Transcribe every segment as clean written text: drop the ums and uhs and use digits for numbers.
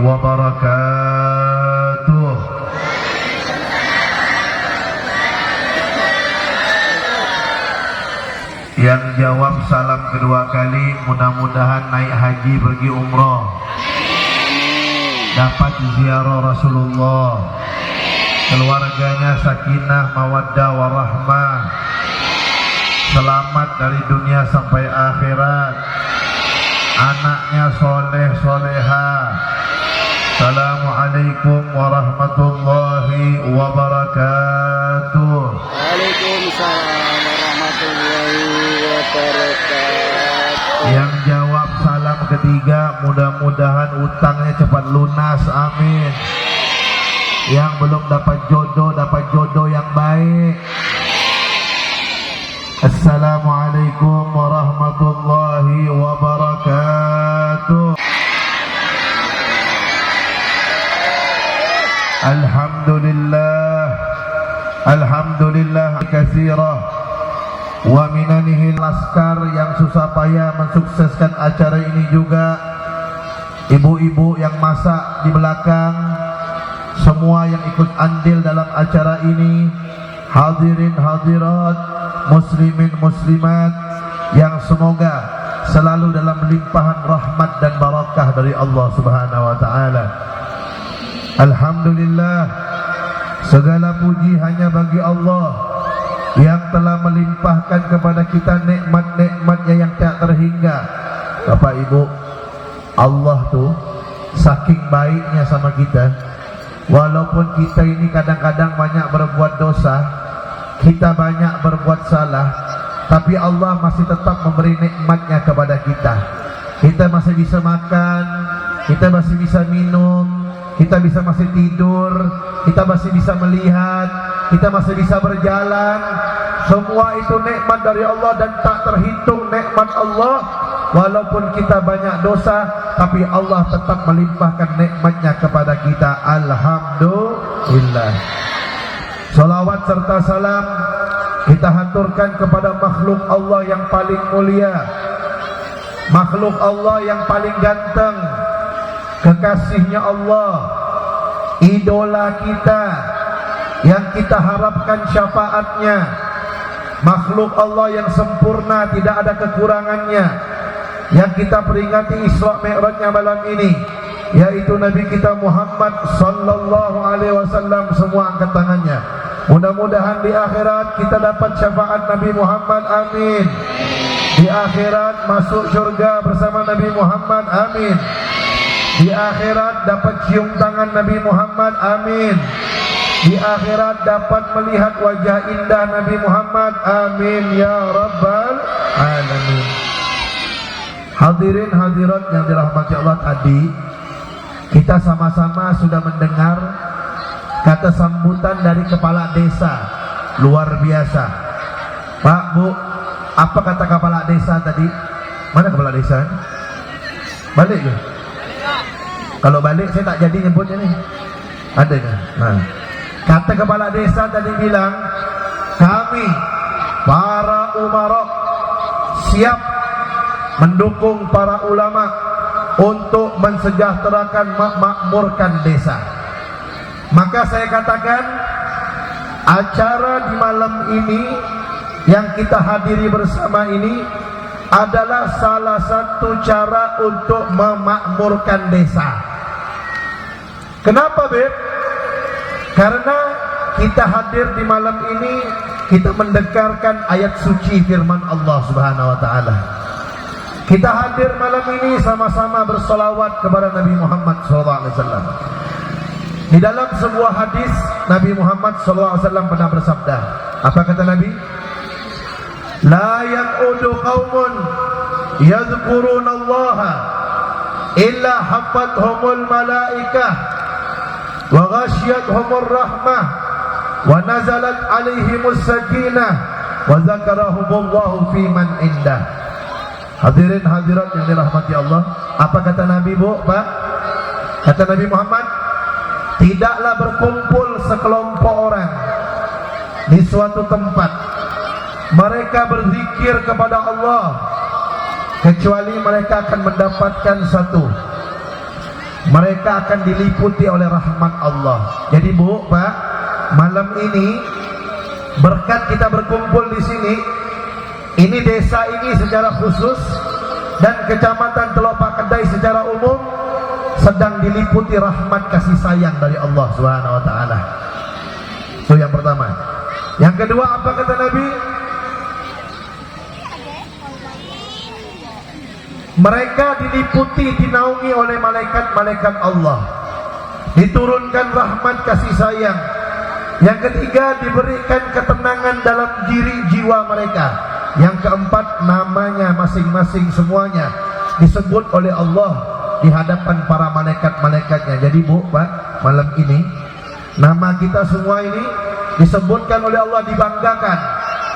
wabarakatuh. Yang jawab salam kedua kali mudah-mudahan naik haji pergi umrah, dapat ziarah Rasulullah, keluarganya sakinah mawaddah warahmah, selamat dari dunia sampai akhirat, anaknya soleh soleha. Assalamualaikum warahmatullahi wabarakatuh. Waalaikumsalam warahmatullahi wabarakatuh. Yang jawab salam ketiga mudah-mudahan utangnya cepat lunas, amin. Yang belum dapat jodoh yang baik. Assalamualaikum warahmatullahi wabarakatuh. Alhamdulillah katsirah wa minanihi laskar yang susah payah mensukseskan acara ini juga, ibu-ibu yang masak di belakang, semua yang ikut andil dalam acara ini, hadirin hadirat, muslimin muslimat yang semoga selalu dalam limpahan rahmat dan barakah dari Allah Subhanahu wa taala. Alhamdulillah, segala puji hanya bagi Allah yang telah melimpahkan kepada kita nikmat-nikmatnya yang tak terhingga. Bapak Ibu, Allah tuh saking baiknya sama kita. Walaupun kita ini kadang-kadang banyak berbuat dosa, kita banyak berbuat salah, tapi Allah masih tetap memberi nikmatnya kepada kita. Kita masih bisa makan, kita masih bisa minum, kita masih tidur, kita masih bisa melihat, kita masih bisa berjalan. Semua itu nikmat dari Allah dan tak terhitung nikmat Allah. Walaupun kita banyak dosa, tapi Allah tetap melimpahkan nikmatnya kepada kita. Alhamdulillah. Salawat serta salam kita haturkan kepada makhluk Allah yang paling mulia, makhluk Allah yang paling ganteng, kekasihnya Allah, idola kita yang kita harapkan syafaatnya, makhluk Allah yang sempurna tidak ada kekurangannya, yang kita peringati Isra Mi'rajnya malam ini, yaitu Nabi kita Muhammad sallallahu alaihi wasallam. Semua angkat tangannya. Mudah-mudahan di akhirat kita dapat syafaat Nabi Muhammad, amin. Di akhirat masuk surga bersama Nabi Muhammad, amin. Di akhirat dapat cium tangan Nabi Muhammad, amin. Di akhirat dapat melihat wajah indah Nabi Muhammad, amin ya rabbal alamin. Hadirin hadirat yang dirahmati Allah, tadi kita sama-sama sudah mendengar kata sambutan dari kepala desa, luar biasa. Pak, Bu, apa kata kepala desa tadi? Mana kepala desa? Balik ya? Kalau balik saya tak jadi nyebutnya nih. Ada kan? Nah, kata kepala desa tadi bilang, kami para umara siap mendukung para ulama untuk mensejahterakan, memakmurkan desa. Maka saya katakan, acara di malam ini yang kita hadiri bersama ini adalah salah satu cara untuk memakmurkan desa. Kenapa, Beb? Karena kita hadir di malam ini, kita mendengarkan ayat suci firman Allah Subhanahu wa taala. Kita hadir malam ini sama-sama bersolawat kepada Nabi Muhammad SAW. Di dalam sebuah hadis, Nabi Muhammad SAW pernah bersabda. Apa kata Nabi? La yaqudu qaumun yadhkurunallaha illa hafathumul malaikah wa ghasyiyatuhumur rahmah wa nazalat alaihimus sakinah wa zakarahumullahu fi man indah. Hadirin hadirat yang dirahmati Allah, apa kata Nabi, Bu, Pak? Kata Nabi Muhammad, tidaklah berkumpul sekelompok orang di suatu tempat, mereka berzikir kepada Allah, kecuali mereka akan mendapatkan satu mereka akan diliputi oleh rahmat Allah. Jadi Bu, Pak, malam ini berkat kita berkumpul di sini, ini desa ini secara khusus dan kecamatan Telopak Kedai secara umum sedang diliputi rahmat kasih sayang dari Allah Subhanahu wa taala. Itu yang pertama. Yang kedua, apa kata Nabi? Mereka diliputi, dinaungi oleh malaikat-malaikat Allah. Diturunkan rahmat kasih sayang. Yang ketiga, diberikan ketenangan dalam diri jiwa mereka. Yang keempat, namanya masing-masing semuanya disebut oleh Allah di hadapan para malaikat-malaikatnya. Jadi Bu, Pak, malam ini nama kita semua ini disebutkan oleh Allah, dibanggakan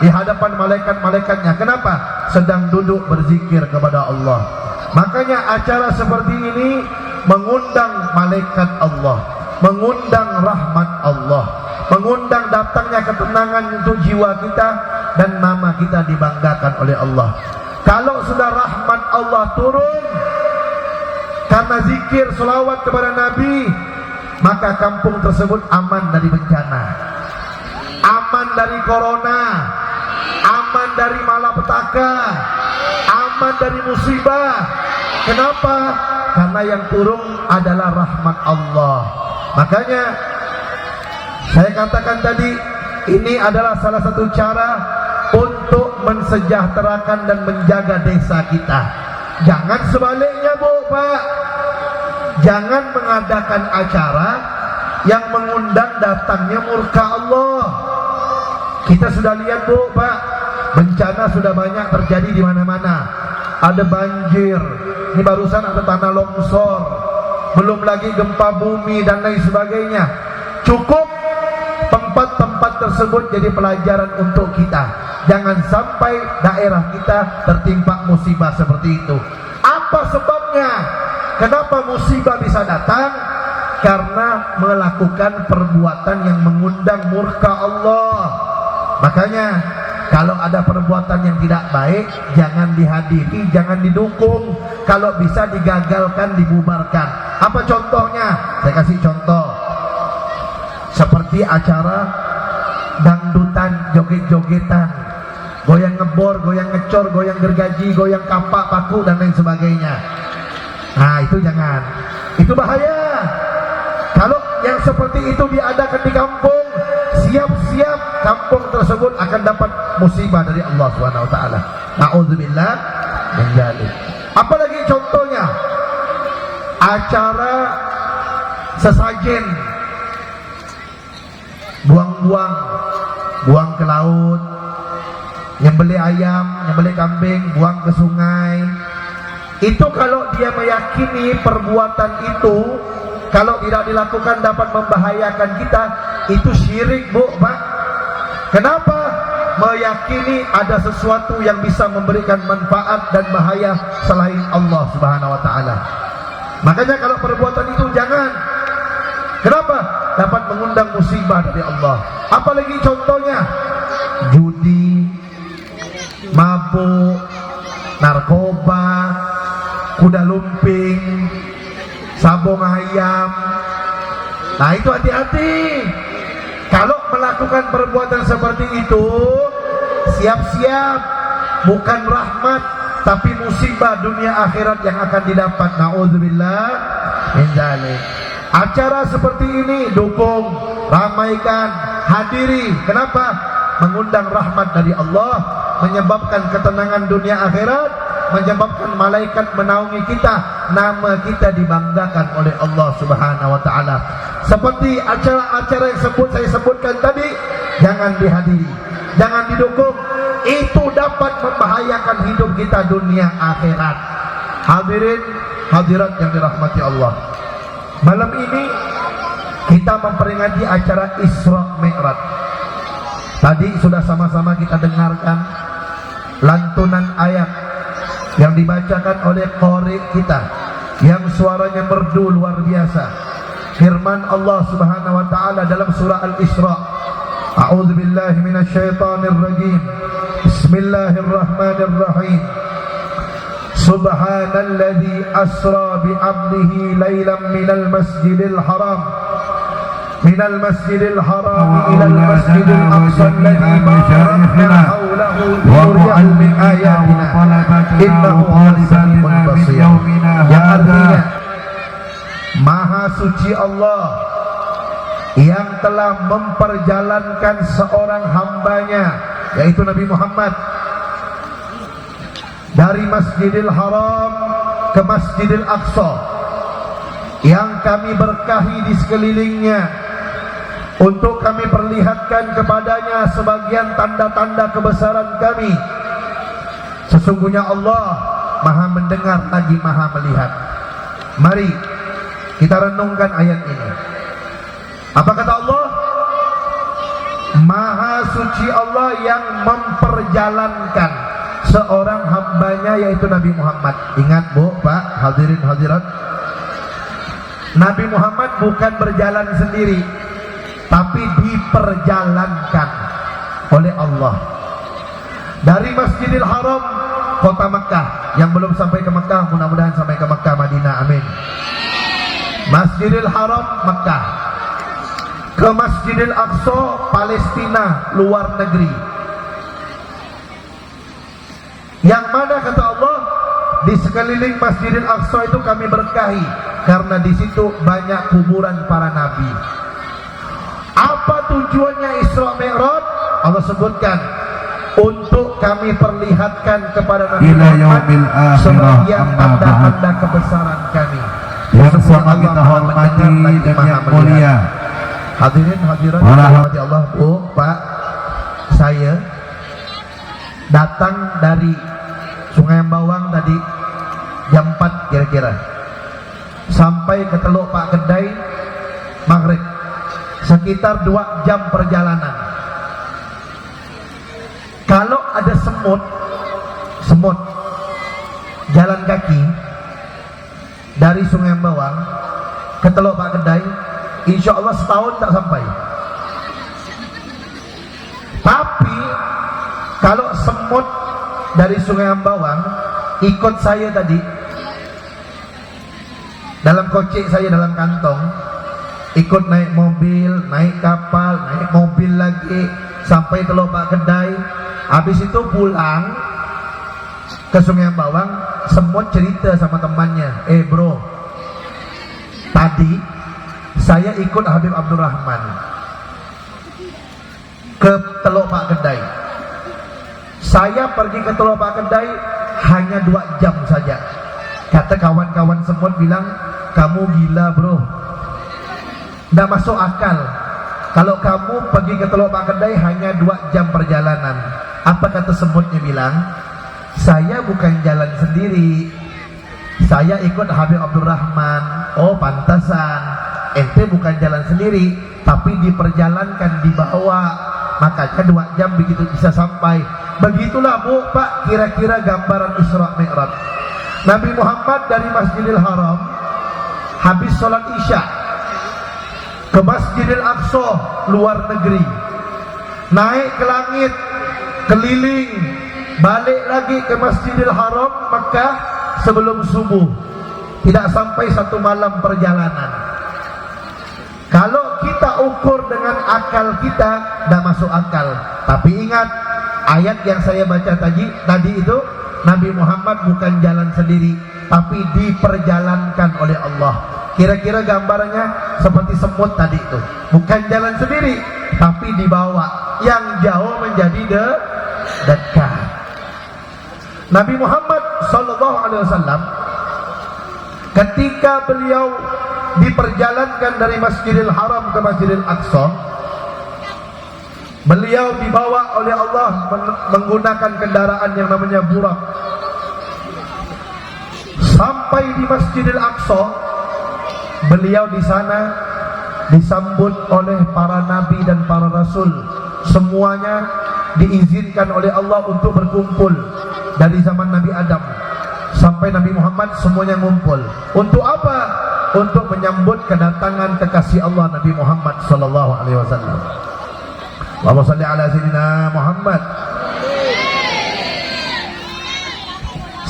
di hadapan malaikat-malaikatnya. Kenapa? Sedang duduk berzikir kepada Allah. Makanya acara seperti ini mengundang malaikat Allah, mengundang rahmat Allah, mengundang datangnya ketenangan untuk jiwa kita, dan nama kita dibanggakan oleh Allah. Kalau sudah rahmat Allah turun karena zikir selawat kepada Nabi, maka kampung tersebut aman dari bencana, aman dari corona, aman dari malapetaka, aman dari musibah. Kenapa? Karena yang turun adalah rahmat Allah. Makanya saya katakan tadi, ini adalah salah satu cara untuk mensejahterakan dan menjaga desa kita. Jangan sebaliknya Bu, Pak. Jangan mengadakan acara yang mengundang datangnya murka Allah. Kita sudah lihat Bu, Pak, bencana sudah banyak terjadi di mana-mana. Ada banjir, ini barusan ada tanah longsor, belum lagi gempa bumi dan lain sebagainya. Cukup tempat-tempat tersebut jadi pelajaran untuk kita. Jangan sampai daerah kita tertimpa musibah seperti itu. Apa sebabnya? Kenapa musibah bisa datang? Karena melakukan perbuatan yang mengundang murka Allah. Makanya kalau ada perbuatan yang tidak baik, jangan dihadiri, jangan didukung. Kalau bisa digagalkan, dibubarkan. Apa contohnya? Saya kasih contoh. Seperti acara dangdutan, joget-jogetan, goyang ngebor, goyang ngecor, goyang gergaji, goyang kapak, paku, dan lain sebagainya. Nah, itu jangan. Itu bahaya. Kalau yang seperti itu diadakan di kampung, siap-siap kampung tersebut akan dapat musibah dari Allah Subhanahu wa taala. Nauzubillah min dzalik. Apalagi contohnya? Acara sesajen, buang ke laut, nyembelih ayam, nyembelih kambing, buang ke sungai. Itu kalau dia meyakini perbuatan itu kalau tidak dilakukan dapat membahayakan kita, itu syirik Bu, Pak. Kenapa? Meyakini ada sesuatu yang bisa memberikan manfaat dan bahaya selain Allah Subhanahu wa taala. Makanya kalau perbuatan itu jangan. Kenapa? Dapat mengundang musibah dari Allah. Apalagi contohnya? Judi, mabuk, narkoba, kuda lumping, sabung ayam. Nah, itu hati-hati. Kalau melakukan perbuatan seperti itu, siap-siap, bukan rahmat tapi musibah dunia akhirat yang akan didapat. Nauzubillah min dzalik. Acara seperti ini dukung, ramaikan, hadiri. Kenapa? Mengundang rahmat dari Allah, menyebabkan ketenangan dunia akhirat, menyebabkan malaikat menaungi kita, nama kita dibanggakan oleh Allah Subhanahu wa taala. Seperti acara-acara yang saya sebutkan tadi, jangan dihadiri, jangan didukung. Itu dapat membahayakan hidup kita dunia akhirat. Hadirin hadirat yang dirahmati Allah, malam ini kita memperingati acara Isra Mi'raj. Tadi sudah sama-sama kita dengarkan lantunan ayat yang dibacakan oleh qari kita yang suaranya merdu luar biasa. Firman Allah Subhanahu wa taala dalam surah Al-Isra, A'udzubillahi minasyaitonir rajim. Bismillahirrahmanirrahim. Subhanalladzi asra bi 'abdihi lailan minal masjidil haram ilal masjidil aqsa alladzi barakna hawlahu linuriyahu min ayatina innahu huwas samiul basir. Yang artinya Maha suci Allah yang telah memperjalankan seorang hambanya, yaitu Nabi Muhammad, dari Masjidil Haram ke Masjidil Aqsa, yang kami berkahi di sekelilingnya, untuk kami perlihatkan kepadanya sebagian tanda-tanda kebesaran kami. Sesungguhnya Allah Maha mendengar lagi Maha melihat. Mari kita renungkan ayat ini. Apa kata Allah? Maha suci Allah yang memperjalankan seorang hambanya, yaitu Nabi Muhammad. Ingat Bu, Pak, hadirin hadirat, Nabi Muhammad bukan berjalan sendiri, tapi diperjalankan oleh Allah dari Masjidil Haram, kota Mekah. Yang belum sampai ke Mekah, mudah-mudahan sampai ke Mekah, Madinah, amin. Masjidil Haram, Mekah, ke Masjidil Aqsa, Palestina, luar negeri. Yang mana kata Allah, di sekeliling Masjidil Aqsa itu kami berkahi, karena di situ banyak kuburan para nabi. Apa tujuannya Isra Mi'raj? Allah sebutkan, untuk kami perlihatkan kepada Nabi Muhammad sebagian tanda-tanda kebesaran kami. Yang sama kita hormati dan yang mulia, hadirin hadirat dirahmati Allah. Bu, Pak, saya datang dari Sungai Bawang tadi jam 4 kira-kira, sampai ke Teluk Pak Kedai maghrib, sekitar 2 jam perjalanan. Kalau ada semut jalan kaki dari Sungai Bawang ke Teluk Pak Kedai, insya Allah setahun tak sampai. Tapi kalau semut dari Sungai Bawang ikut saya tadi dalam kocek saya, dalam kantong, ikut naik mobil, naik kapal, naik mobil lagi sampai Teluk Pak Kedai, habis itu pulang ke Sungai Bawang, semut cerita sama temannya, bro, tadi saya ikut Habib Abdurrahman ke Teluk Pak Kedai. Saya pergi ke Teluk Pak Kedai hanya 2 jam saja. Kata kawan-kawan semut bilang, kamu gila bro, nggak masuk akal kalau kamu pergi ke Teluk Pak Kedai hanya 2 jam perjalanan. Apa kata semutnya? Bilang, saya bukan jalan sendiri, saya ikut Habib Abdurrahman. Oh pantasan, ente bukan jalan sendiri, tapi diperjalankan, dibawa, makanya 2 jam begitu bisa sampai. Begitulah Bu, Pak, kira-kira gambaran Isra Mi'raj. Nabi Muhammad dari Masjidil Haram habis sholat Isya ke Masjidil Aqsa, luar negeri, naik ke langit, keliling, balik lagi ke Masjidil Haram Mekah sebelum subuh. Tidak sampai 1 malam perjalanan. Kalau kita ukur dengan akal kita, tidak masuk akal. Tapi ingat, ayat yang saya baca tadi itu, Nabi Muhammad bukan jalan sendiri, tapi diperjalankan oleh Allah. Kira-kira gambarannya seperti semut tadi itu, bukan jalan sendiri, tapi dibawa, yang jauh menjadi dekat. Nabi Muhammad SAW ketika beliau diperjalankan dari Masjidil Haram ke Masjidil Aqsa, beliau dibawa oleh Allah menggunakan kendaraan yang namanya burak. Sampai di Masjidil Aqsa, beliau di sana disambut oleh para nabi dan para rasul. Semuanya diizinkan oleh Allah untuk berkumpul dari zaman Nabi Adam sampai Nabi Muhammad, semuanya ngumpul. Untuk apa? Untuk menyambut kedatangan kekasih Allah Nabi Muhammad sallallahu alaihi wasallam. Allahumma shalli ala sayyidina Muhammad.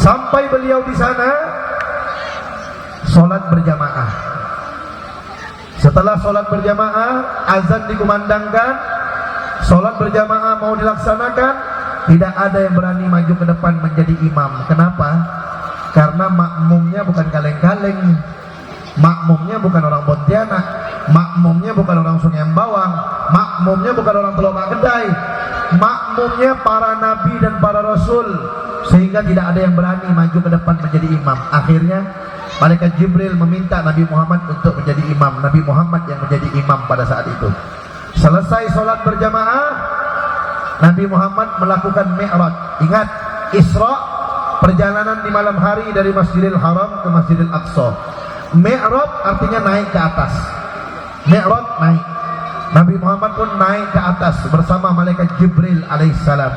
Sampai beliau di sana, sholat berjamaah. Setelah sholat berjamaah, azan dikumandangkan, sholat berjamaah mau dilaksanakan, tidak ada yang berani maju ke depan menjadi imam. Kenapa? Karena makmumnya bukan kaleng-kaleng, makmumnya bukan orang Pontianak, makmumnya bukan orang Sungai Bawang, makmumnya bukan orang Teluk Kedai, makmumnya para nabi dan para rasul, sehingga tidak ada yang berani maju ke depan menjadi imam. Akhirnya malaikat Jibril meminta Nabi Muhammad untuk menjadi imam. Nabi Muhammad yang menjadi imam pada saat itu. Selesai sholat berjamaah, Nabi Muhammad melakukan Mi'raj. Ingat, Isra, perjalanan di malam hari dari Masjidil Haram ke Masjidil Aqsa. Mi'raj artinya naik ke atas. Mi'raj naik. Nabi Muhammad pun naik ke atas bersama malaikat Jibril alaihissalam.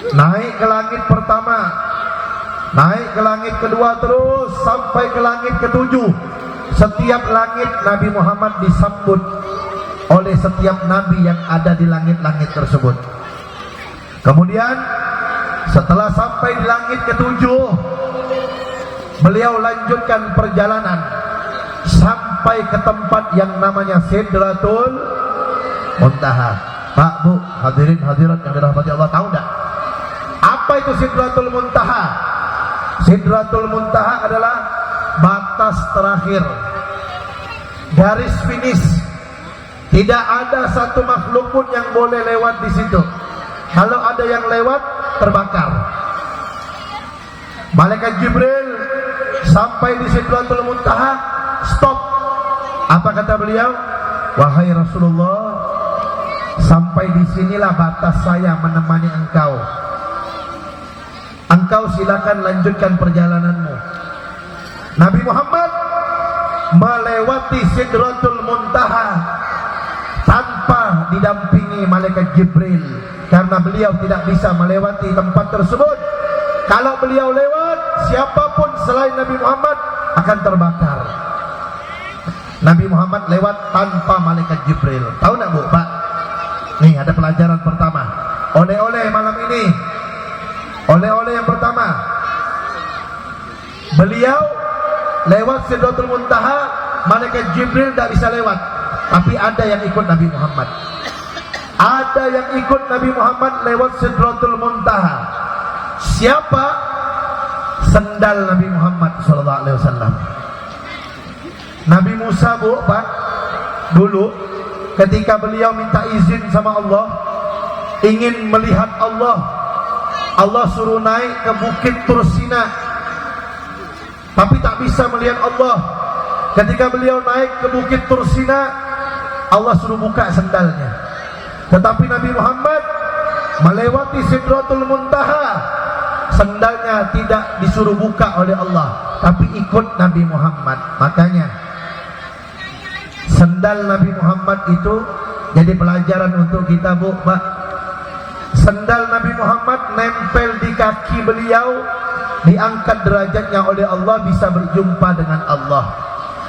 Naik ke langit pertama, naik ke langit kedua, terus sampai ke langit ketujuh. Setiap langit Nabi Muhammad disambut oleh setiap nabi yang ada di langit-langit tersebut. Kemudian setelah sampai di langit ketujuh, beliau lanjutkan perjalanan sampai ke tempat yang namanya Sidratul Muntaha. Pak, Bu, hadirin hadirat yang dirahmati Allah, tahu enggak apa itu Sidratul Muntaha? Sidratul Muntaha adalah batas terakhir, garis finish. Tidak ada satu makhluk pun yang boleh lewat di situ. Kalau ada yang lewat, terbakar. Malaikat Jibril sampai di Sidratul Muntaha, stop. Apa kata beliau? Wahai Rasulullah, sampai di sinilah batas saya menemani engkau. Engkau silakan lanjutkan perjalananmu. Nabi Muhammad melewati Sidratul Muntaha tanpa didampingi malaikat Jibril, karena beliau tidak bisa melewati tempat tersebut. Kalau beliau lewat, siapapun selain Nabi Muhammad akan terbakar. Nabi Muhammad lewat tanpa malaikat Jibril. Tahu nak, Bu, Pak? Nih ada pelajaran pertama. Oleh-oleh malam ini. Oleh-oleh yang pertama, beliau lewat Sidratul Muntaha, malaikat Jibril tidak bisa lewat. Tapi ada yang ikut Nabi Muhammad. Ada yang ikut Nabi Muhammad lewat Sidratul Muntaha. Siapa? Sendal Nabi Muhammad SAW. Nabi Musa, Bu, Pak, dulu ketika beliau minta izin sama Allah, ingin melihat Allah, Allah suruh naik ke bukit Tursina, tapi tak bisa melihat Allah. Ketika beliau naik ke bukit Tursina, Allah suruh buka sendalnya. Tetapi Nabi Muhammad melewati Sidratul Muntaha, sendalnya tidak disuruh buka oleh Allah, tapi ikut Nabi Muhammad. Makanya sendal Nabi Muhammad itu jadi pelajaran untuk kita, Bu, Pak. Sendal Nabi Muhammad nempel di kaki beliau, diangkat derajatnya oleh Allah, bisa berjumpa dengan Allah.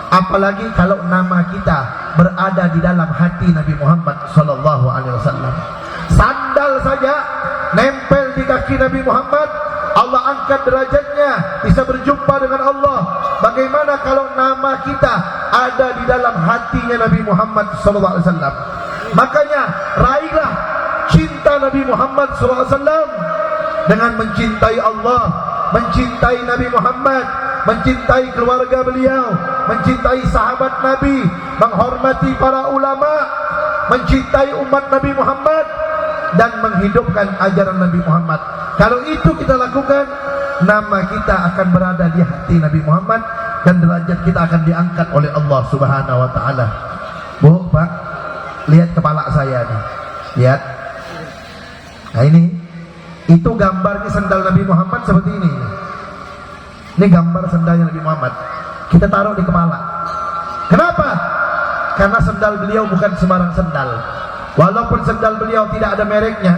Apalagi kalau nama kita berada di dalam hati Nabi Muhammad SAW. Sandal saja nempel di kaki Nabi Muhammad, Allah angkat derajatnya, bisa berjumpa dengan Allah. Bagaimana kalau nama kita ada di dalam hatinya Nabi Muhammad SAW? Makanya raihlah cinta Nabi Muhammad SAW dengan mencintai Allah, mencintai Nabi Muhammad, mencintai keluarga beliau, mencintai sahabat Nabi, menghormati para ulama, mencintai umat Nabi Muhammad, dan menghidupkan ajaran Nabi Muhammad. Kalau itu kita lakukan, nama kita akan berada di hati Nabi Muhammad, dan derajat kita akan diangkat oleh Allah Subhanahu wa Ta'ala. Bu, Pak, lihat kepala saya nih, lihat. Nah ini, itu gambarnya sendal Nabi Muhammad seperti ini. Ini gambar sendalnya Nabi Muhammad. Kita taruh di kepala. Kenapa? Karena sendal beliau bukan sembarang sendal. Walaupun sendal beliau tidak ada mereknya,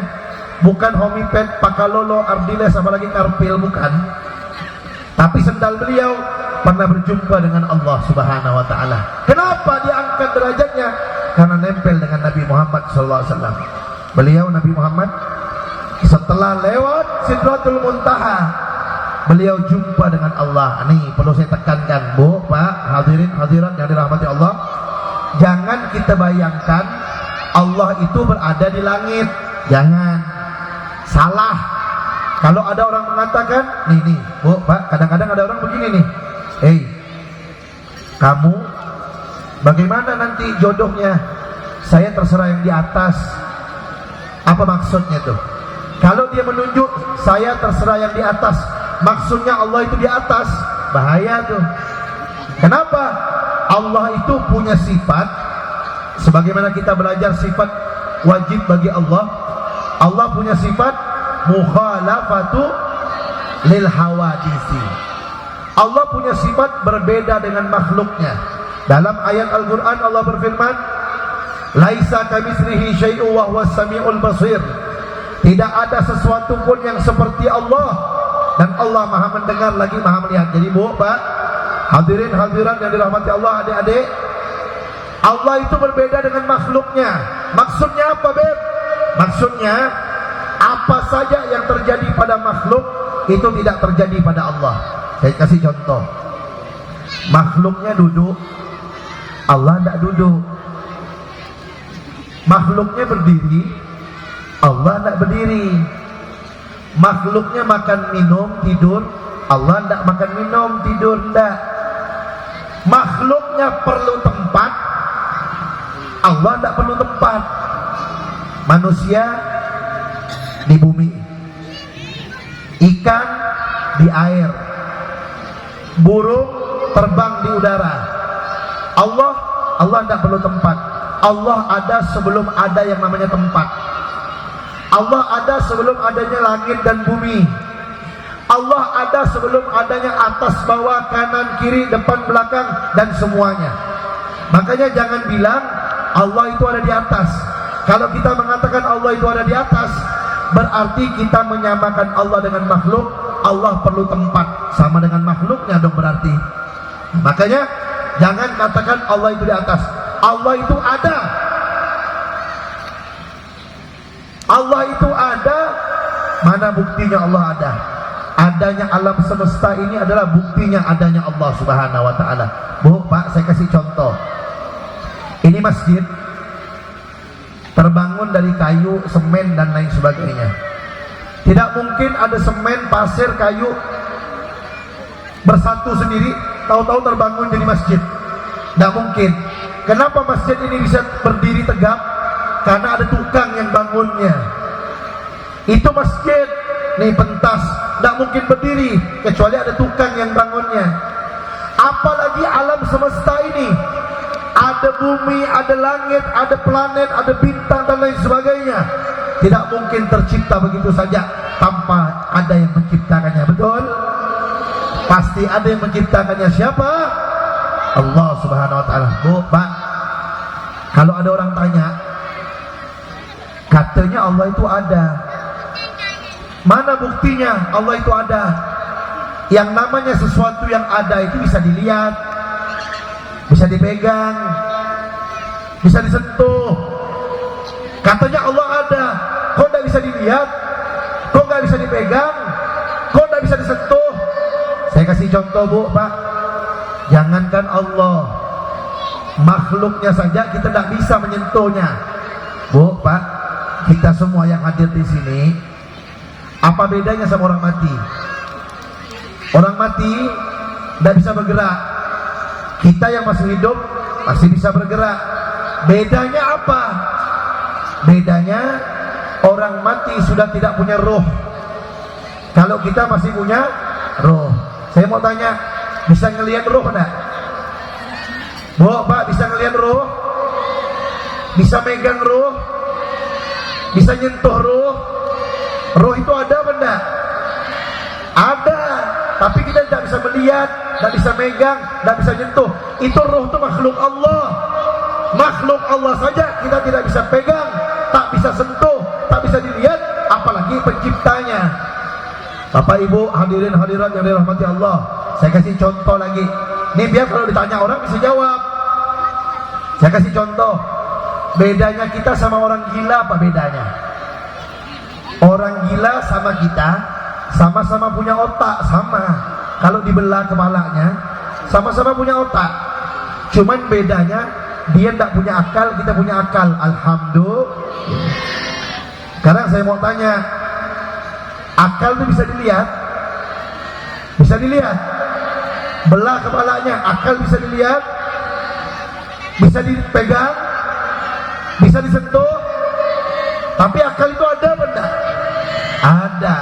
bukan Homiped, Pakalolo, Ardiles, apalagi Karpil, bukan. Tapi sendal beliau pernah berjumpa dengan Allah Subhanahu wa Ta'ala. Kenapa diangkat derajatnya? Karena nempel dengan Nabi Muhammad SAW. Beliau, Nabi Muhammad, setelah lewat Sidratul Muntaha, beliau jumpa dengan Allah. Nih perlu saya tekankan, Bu, Pak, hadirin hadirat yang dirahmati Allah. Jangan kita bayangkan Allah itu berada di langit. Jangan. Salah. Kalau ada orang mengatakan, nih Bu, Pak, kadang-kadang ada orang begini nih. Kamu bagaimana nanti jodohnya? Saya terserah yang di atas. Apa maksudnya tuh? Kalau dia menunjuk saya terserah yang di atas, maksudnya Allah itu di atas, bahaya tuh. Kenapa? Allah itu punya sifat, sebagaimana kita belajar sifat wajib bagi Allah. Allah punya sifat mukhalafatu lil hawadisi. Allah punya sifat berbeda dengan makhluknya. Dalam ayat Al-Quran Allah berfirman, laisa kamitslihi syai'un wa huwas samiul basir. Tidak ada sesuatu pun yang seperti Allah, dan Allah Maha mendengar lagi Maha melihat. Jadi Bu, Pak, hadirin hadirat yang dirahmati Allah, adik-adik, Allah itu berbeda dengan makhluknya. Maksudnya apa, Beb? Maksudnya apa saja yang terjadi pada makhluk itu tidak terjadi pada Allah. Saya kasih contoh. Makhluknya duduk, Allah tidak duduk. Makhluknya berdiri, Allah tidak berdiri. Makhluknya makan minum tidur, Allah tidak makan minum tidur, tidak. Makhluknya perlu tempat, Allah tidak perlu tempat. Manusia di bumi, ikan di air, burung terbang di udara. Allah tidak perlu tempat. Allah ada sebelum ada yang namanya tempat. Allah ada sebelum adanya langit dan bumi. Allah ada sebelum adanya atas, bawah, kanan, kiri, depan, belakang, dan semuanya. Makanya jangan bilang Allah itu ada di atas. Kalau kita mengatakan Allah itu ada di atas, berarti kita menyamakan Allah dengan makhluk. Allah perlu tempat, sama dengan makhluknya dong berarti. Makanya jangan katakan Allah itu di atas. Allah itu ada. Allah itu ada. Mana buktinya Allah ada? Adanya alam semesta ini adalah buktinya adanya Allah Subhanahu wa ta'ala. Bu, Pak, saya kasih contoh. Ini masjid terbangun dari kayu, semen, dan lain sebagainya. Tidak mungkin ada semen, pasir, kayu bersatu sendiri tahu-tahu terbangun jadi masjid. Tidak mungkin. Kenapa masjid ini bisa berdiri tegak? Karena ada tukang yang bangunnya. Itu masjid nih pentas, tidak mungkin berdiri kecuali ada tukang yang bangunnya. Apalagi alam semesta ini, ada bumi, ada langit, ada planet, ada bintang, dan lain sebagainya. Tidak mungkin tercipta begitu saja tanpa ada yang menciptakannya. Betul? Pasti ada yang menciptakannya. Siapa? Allah Subhanahu wa ta'ala. Bu, Pak, kalau ada orang tanya, katanya Allah itu ada, mana buktinya Allah itu ada? Yang namanya sesuatu yang ada itu bisa dilihat, bisa dipegang, bisa disentuh. Katanya Allah ada, kok tidak bisa dilihat, kok nggak bisa dipegang, kok tidak bisa disentuh? Saya kasih contoh, Bu, Pak. Jangankan Allah, makhluknya saja kita tidak bisa menyentuhnya. Bu, Pak, kita semua yang hadir di sini, apa bedanya sama orang mati? Orang mati tidak bisa bergerak. Kita yang masih hidup masih bisa bergerak. Bedanya apa? Bedanya orang mati sudah tidak punya roh. Kalau kita masih punya roh. Saya mau tanya, bisa ngelihat roh enggak? Bu, Pak, bisa ngelihat roh? Bisa megang roh? Bisa nyentuh roh? Roh itu ada apa enggak? Ada, tapi kita tidak bisa melihat, tidak bisa megang, tidak bisa nyentuh. Itu roh itu makhluk Allah. Makhluk Allah saja kita tidak bisa pegang, tak bisa sentuh, tak bisa dilihat, apalagi penciptanya. Bapak Ibu hadirin hadirat yang dirahmati Allah, saya kasih contoh lagi. Ini biar kalau ditanya orang bisa jawab. Saya kasih contoh. Bedanya kita sama orang gila apa bedanya? Orang gila sama kita sama-sama punya otak, sama. Kalau dibelah kepalanya, sama-sama punya otak. Cuman bedanya dia tidak punya akal, kita punya akal. Alhamdulillah. Sekarang saya mau tanya, akal itu bisa dilihat? Bisa dilihat? Belah kepalanya, akal bisa dilihat? Bisa dipegang? Bisa disentuh? Tapi akal itu ada apa enggak? Ada.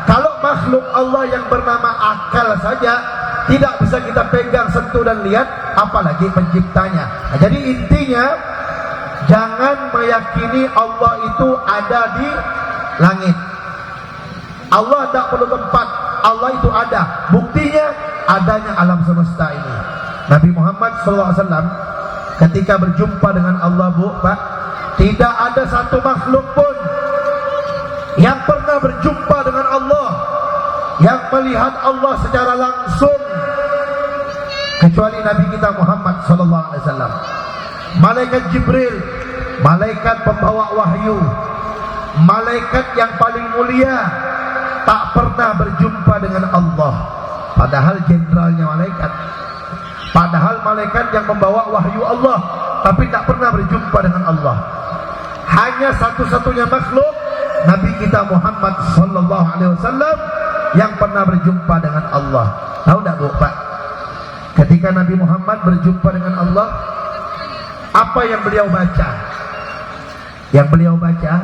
Kalau makhluk Allah yang bernama akal saja tidak bisa kita pegang, sentuh dan lihat, apalagi penciptanya. Nah, jadi intinya jangan meyakini Allah itu ada di langit. Allah tidak perlu tempat, Allah itu ada. Buktinya adanya alam semesta ini. Nabi Muhammad SAW ketika berjumpa dengan Allah, Bu, Pak, tidak ada satu makhluk pun yang pernah berjumpa dengan Allah, yang melihat Allah secara langsung, kecuali Nabi kita Muhammad SAW. Malaikat Jibril, malaikat pembawa wahyu, malaikat yang paling mulia, tak pernah berjumpa dengan Allah. Padahal jenderalnya malaikat, padahal malaikat yang membawa wahyu Allah, tapi tak pernah berjumpa dengan Allah. Hanya satu-satunya makhluk Nabi kita Muhammad SAW yang pernah berjumpa dengan Allah. Tahu tak, Bu, Pak? Ketika Nabi Muhammad berjumpa dengan Allah, apa yang beliau baca? Yang beliau baca,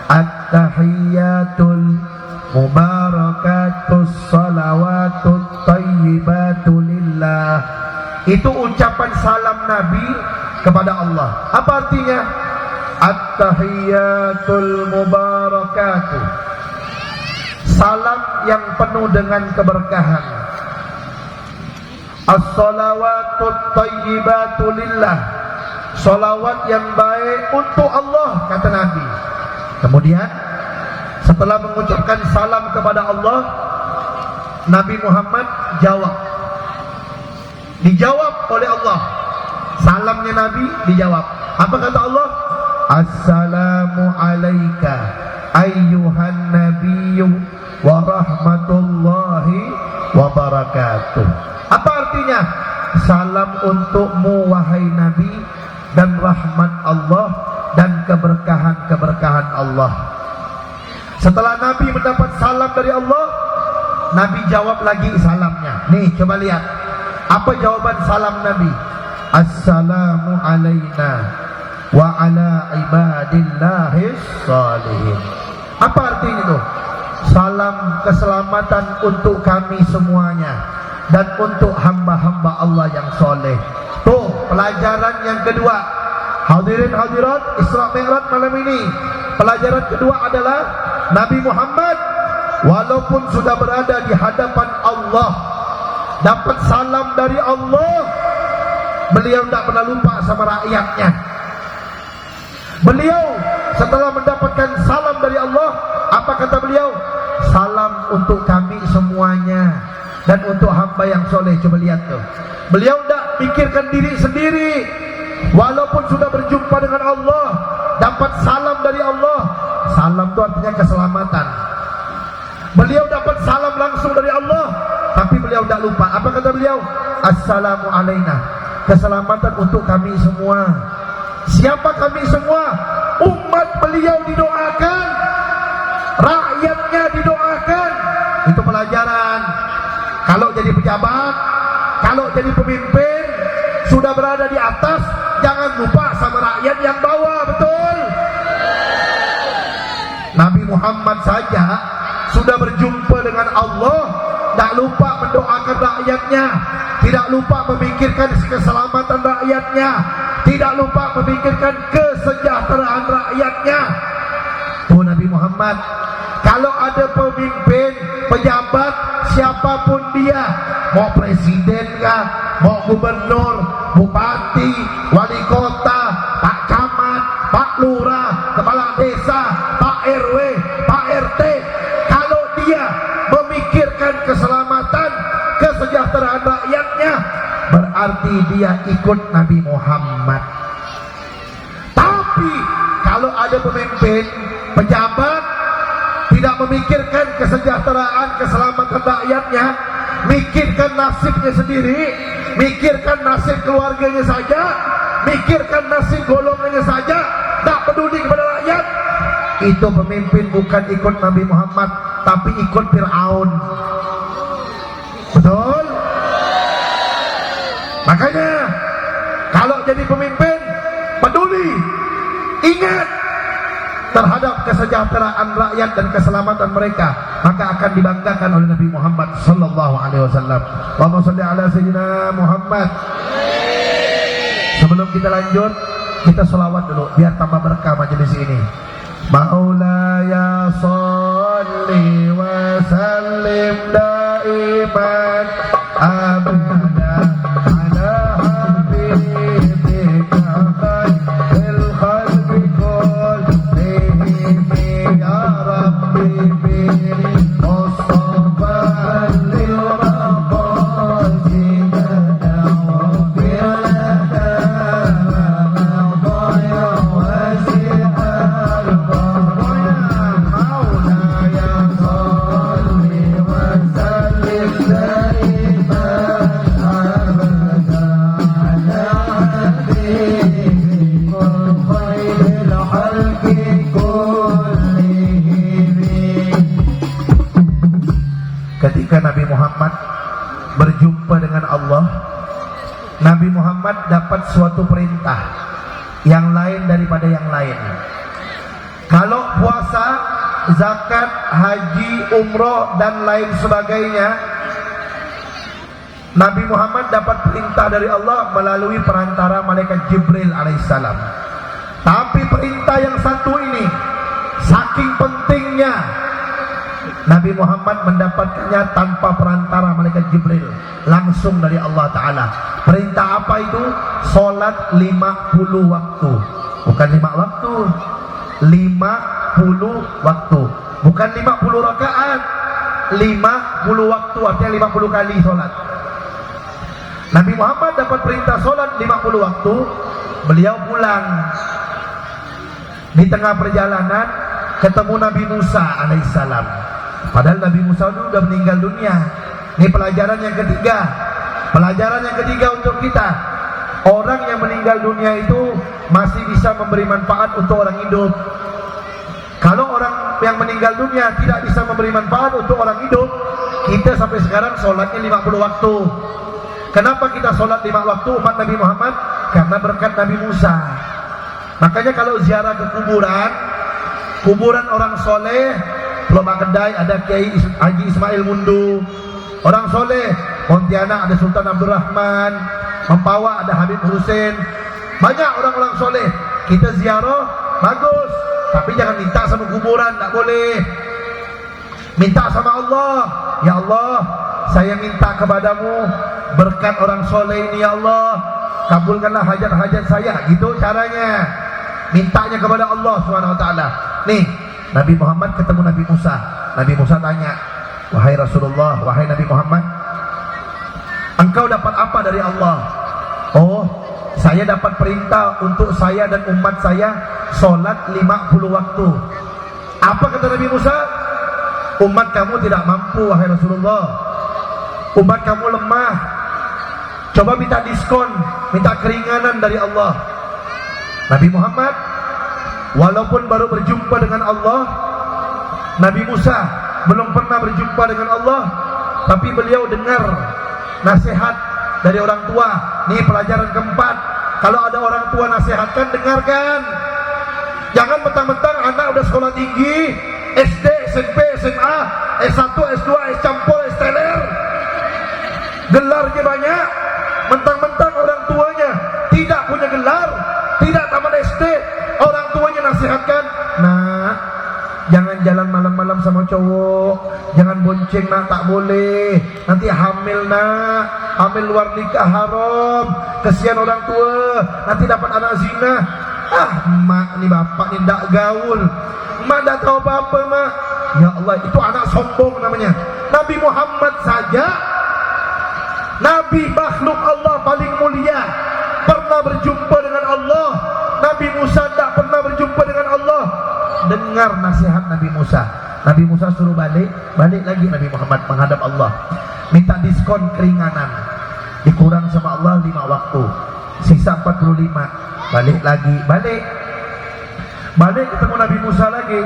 At-tahiyyatul mubarakatus salawatut tayyibatu lillah. Itu ucapan salam Nabi kepada Allah. Apa artinya? At-tahiyyatul mubarakatuh, salam yang penuh dengan keberkahan. As-salawatut tayyibatu lillah, salawat yang baik untuk Allah, kata Nabi. Kemudian setelah mengucapkan salam kepada Allah, Nabi Muhammad jawab. Dijawab oleh Allah. Salamnya Nabi dijawab. Apa kata Allah? Assalamu alayka ayyuhan nabiyyu wa rahmatullahi wa barakatuh. Apa artinya? Salam untukmu wahai Nabi, dan rahmat Allah dan keberkahan-keberkahan Allah. Setelah Nabi mendapat salam dari Allah, Nabi jawab lagi salamnya. Nih, coba lihat. Apa jawaban salam Nabi? Assalamu alayna wa ala ibadillahis salihin. Apa artinya itu? Salam keselamatan untuk kami semuanya dan untuk hamba-hamba Allah yang soleh. Tuh, pelajaran yang kedua. Hadirin hadirat Isra Mi'raj malam ini, pelajaran kedua adalah Nabi Muhammad walaupun sudah berada di hadapan Allah, dapat salam dari Allah, beliau tidak pernah lupa sama rakyatnya. Beliau setelah mendapatkan salam dari Allah, apa kata beliau? Salam untuk kami semuanya dan untuk hamba yang soleh. Coba lihat tuh, beliau tidak pikirkan diri sendiri. Walaupun sudah berjumpa dengan Allah, dapat salam dari Allah. Salam itu artinya keselamatan. Beliau dapat salam langsung dari Allah, tapi beliau tidak lupa. Apa kata beliau? Assalamu alayna, keselamatan untuk kami semua. Siapa kami semua? Umat beliau didoakan, rakyatnya didoakan. Itu pelajaran. Kalau jadi pejabat, kalau jadi pemimpin, sudah berada di atas, jangan lupa sama rakyat yang bawah. Betul? Nabi Muhammad saja sudah berjumpa dengan Allah, tak lupa mendoakan rakyatnya, tidak lupa memikirkan keselamatan rakyatnya, tidak lupa memikirkan kesejahteraan rakyatnya. Oh, Nabi Muhammad, kalau ada pemimpin, pejabat, siapapun dia, mau presiden kah, mau gubernur, bupati, wali kota, pak camat, pak lurah, kepala desa, pak RW, pak RT, kalau dia memikirkan keselamatan, kesejahteraan rakyatnya, berarti dia ikut Nabi Muhammad. Tapi kalau ada pemimpin, pejabat tidak memikirkan kesejahteraan, keselamatan rakyatnya, mikirkan nasibnya sendiri, mikirkan nasib keluarganya saja, mikirkan nasib golongannya saja, tak peduli kepada rakyat. Itu pemimpin bukan ikut Nabi Muhammad, tapi ikut Fir'aun. Betul? Makanya kalau jadi pemimpin, peduli, ingat terhadap kesejahteraan rakyat dan keselamatan mereka, maka akan dibanggakan oleh Nabi Muhammad sallallahu alaihi wasallam. Allahumma shalli ala sayyidina Muhammad. Sebelum kita lanjut, kita sholawat dulu biar tambah berkah majelis ini. Maulaya sholli wa sallim daiman abadan ala habibika khairil khalqi kullihim ya rabbi bil mustafa lil rabbi ketika Nabi Muhammad berjumpa dengan Allah, Nabi Muhammad dapat suatu perintah yang lain daripada yang lain. Kalau puasa, zakat, haji, umroh dan lain sebagainya, Nabi Muhammad dapat perintah dari Allah melalui perantara malaikat Jibril alaihissalam. Tapi perintah yang satu ini saking pentingnya, Nabi Muhammad mendapatkannya tanpa perantara malaikat Jibril, langsung dari Allah Ta'ala. Perintah apa itu? Sholat 50 waktu. Bukan 5 waktu, 50 waktu. Bukan 50 rakaat, 50 waktu, artinya 50 kali sholat. Nabi Muhammad dapat perintah sholat 50 waktu. Beliau pulang. Di tengah perjalanan ketemu Nabi Musa alaihissalam. Padahal Nabi Musa itu sudah meninggal dunia. Ini pelajaran yang ketiga. Pelajaran yang ketiga untuk kita. Orang yang meninggal dunia itu masih bisa memberi manfaat untuk orang hidup. Kalau orang yang meninggal dunia tidak bisa memberi manfaat untuk orang hidup, kita sampai sekarang sholatnya 50 waktu. Kenapa kita sholat 5 waktu umat Nabi Muhammad? Karena berkat Nabi Musa. Makanya kalau ziarah ke kuburan orang soleh, Pulau Kedai ada Kiai Haji Ismail Mundu. Orang soleh, Pontianak ada Sultan Abdul Rahman, Mempawah ada Habib Hussein. Banyak orang-orang soleh. Kita ziarah, bagus. Tapi jangan minta sama kuburan, tak boleh. Minta sama Allah. Ya Allah, saya minta kepadamu berkat orang soleh ini ya Allah, kabulkanlah hajat-hajat saya. Gitu caranya. Mintanya kepada Allah SWT. Nih, Nabi Muhammad ketemu Nabi Musa. Nabi Musa tanya, wahai Rasulullah, wahai Nabi Muhammad, engkau dapat apa dari Allah? Oh, saya dapat perintah untuk saya dan umat saya sholat 50 waktu. Apa kata Nabi Musa? Umat kamu tidak mampu wahai Rasulullah. Umat kamu lemah. Coba minta diskon, minta keringanan dari Allah. Nabi Muhammad walaupun baru berjumpa dengan Allah, Nabi Musa belum pernah berjumpa dengan Allah, tapi beliau dengar nasihat dari orang tua. Nih pelajaran keempat. Kalau ada orang tua nasihatkan, dengarkan. Jangan mentang-mentang anak udah sekolah tinggi, SD, SMP, SMA, S1, S2, S campur, S teler, gelarnya banyak, mentang-mentang orang tuanya tidak punya gelar, tidak tamat SD, orang tuanya nasihatkan, nak, jangan jalan malam-malam sama cowok, jangan bonceng nak, tak boleh, nanti hamil nak, hamil luar nikah haram, kesian orang tua, nanti dapat anak zina. Ah, mak ni bapak ni tak gaul, mak tak tahu apa-apa mak. Ya Allah, itu anak sombong namanya. Nabi Muhammad saja, Nabi makhluk Allah paling mulia, pernah berjumpa dengan Allah. Nabi Musa tak pernah berjumpa dengan Allah. Dengar nasihat Nabi Musa. Nabi Musa suruh balik lagi Nabi Muhammad menghadap Allah, minta diskon keringanan, dikurang sama Allah 5 waktu, sisa 45. Balik ketemu Nabi Musa lagi,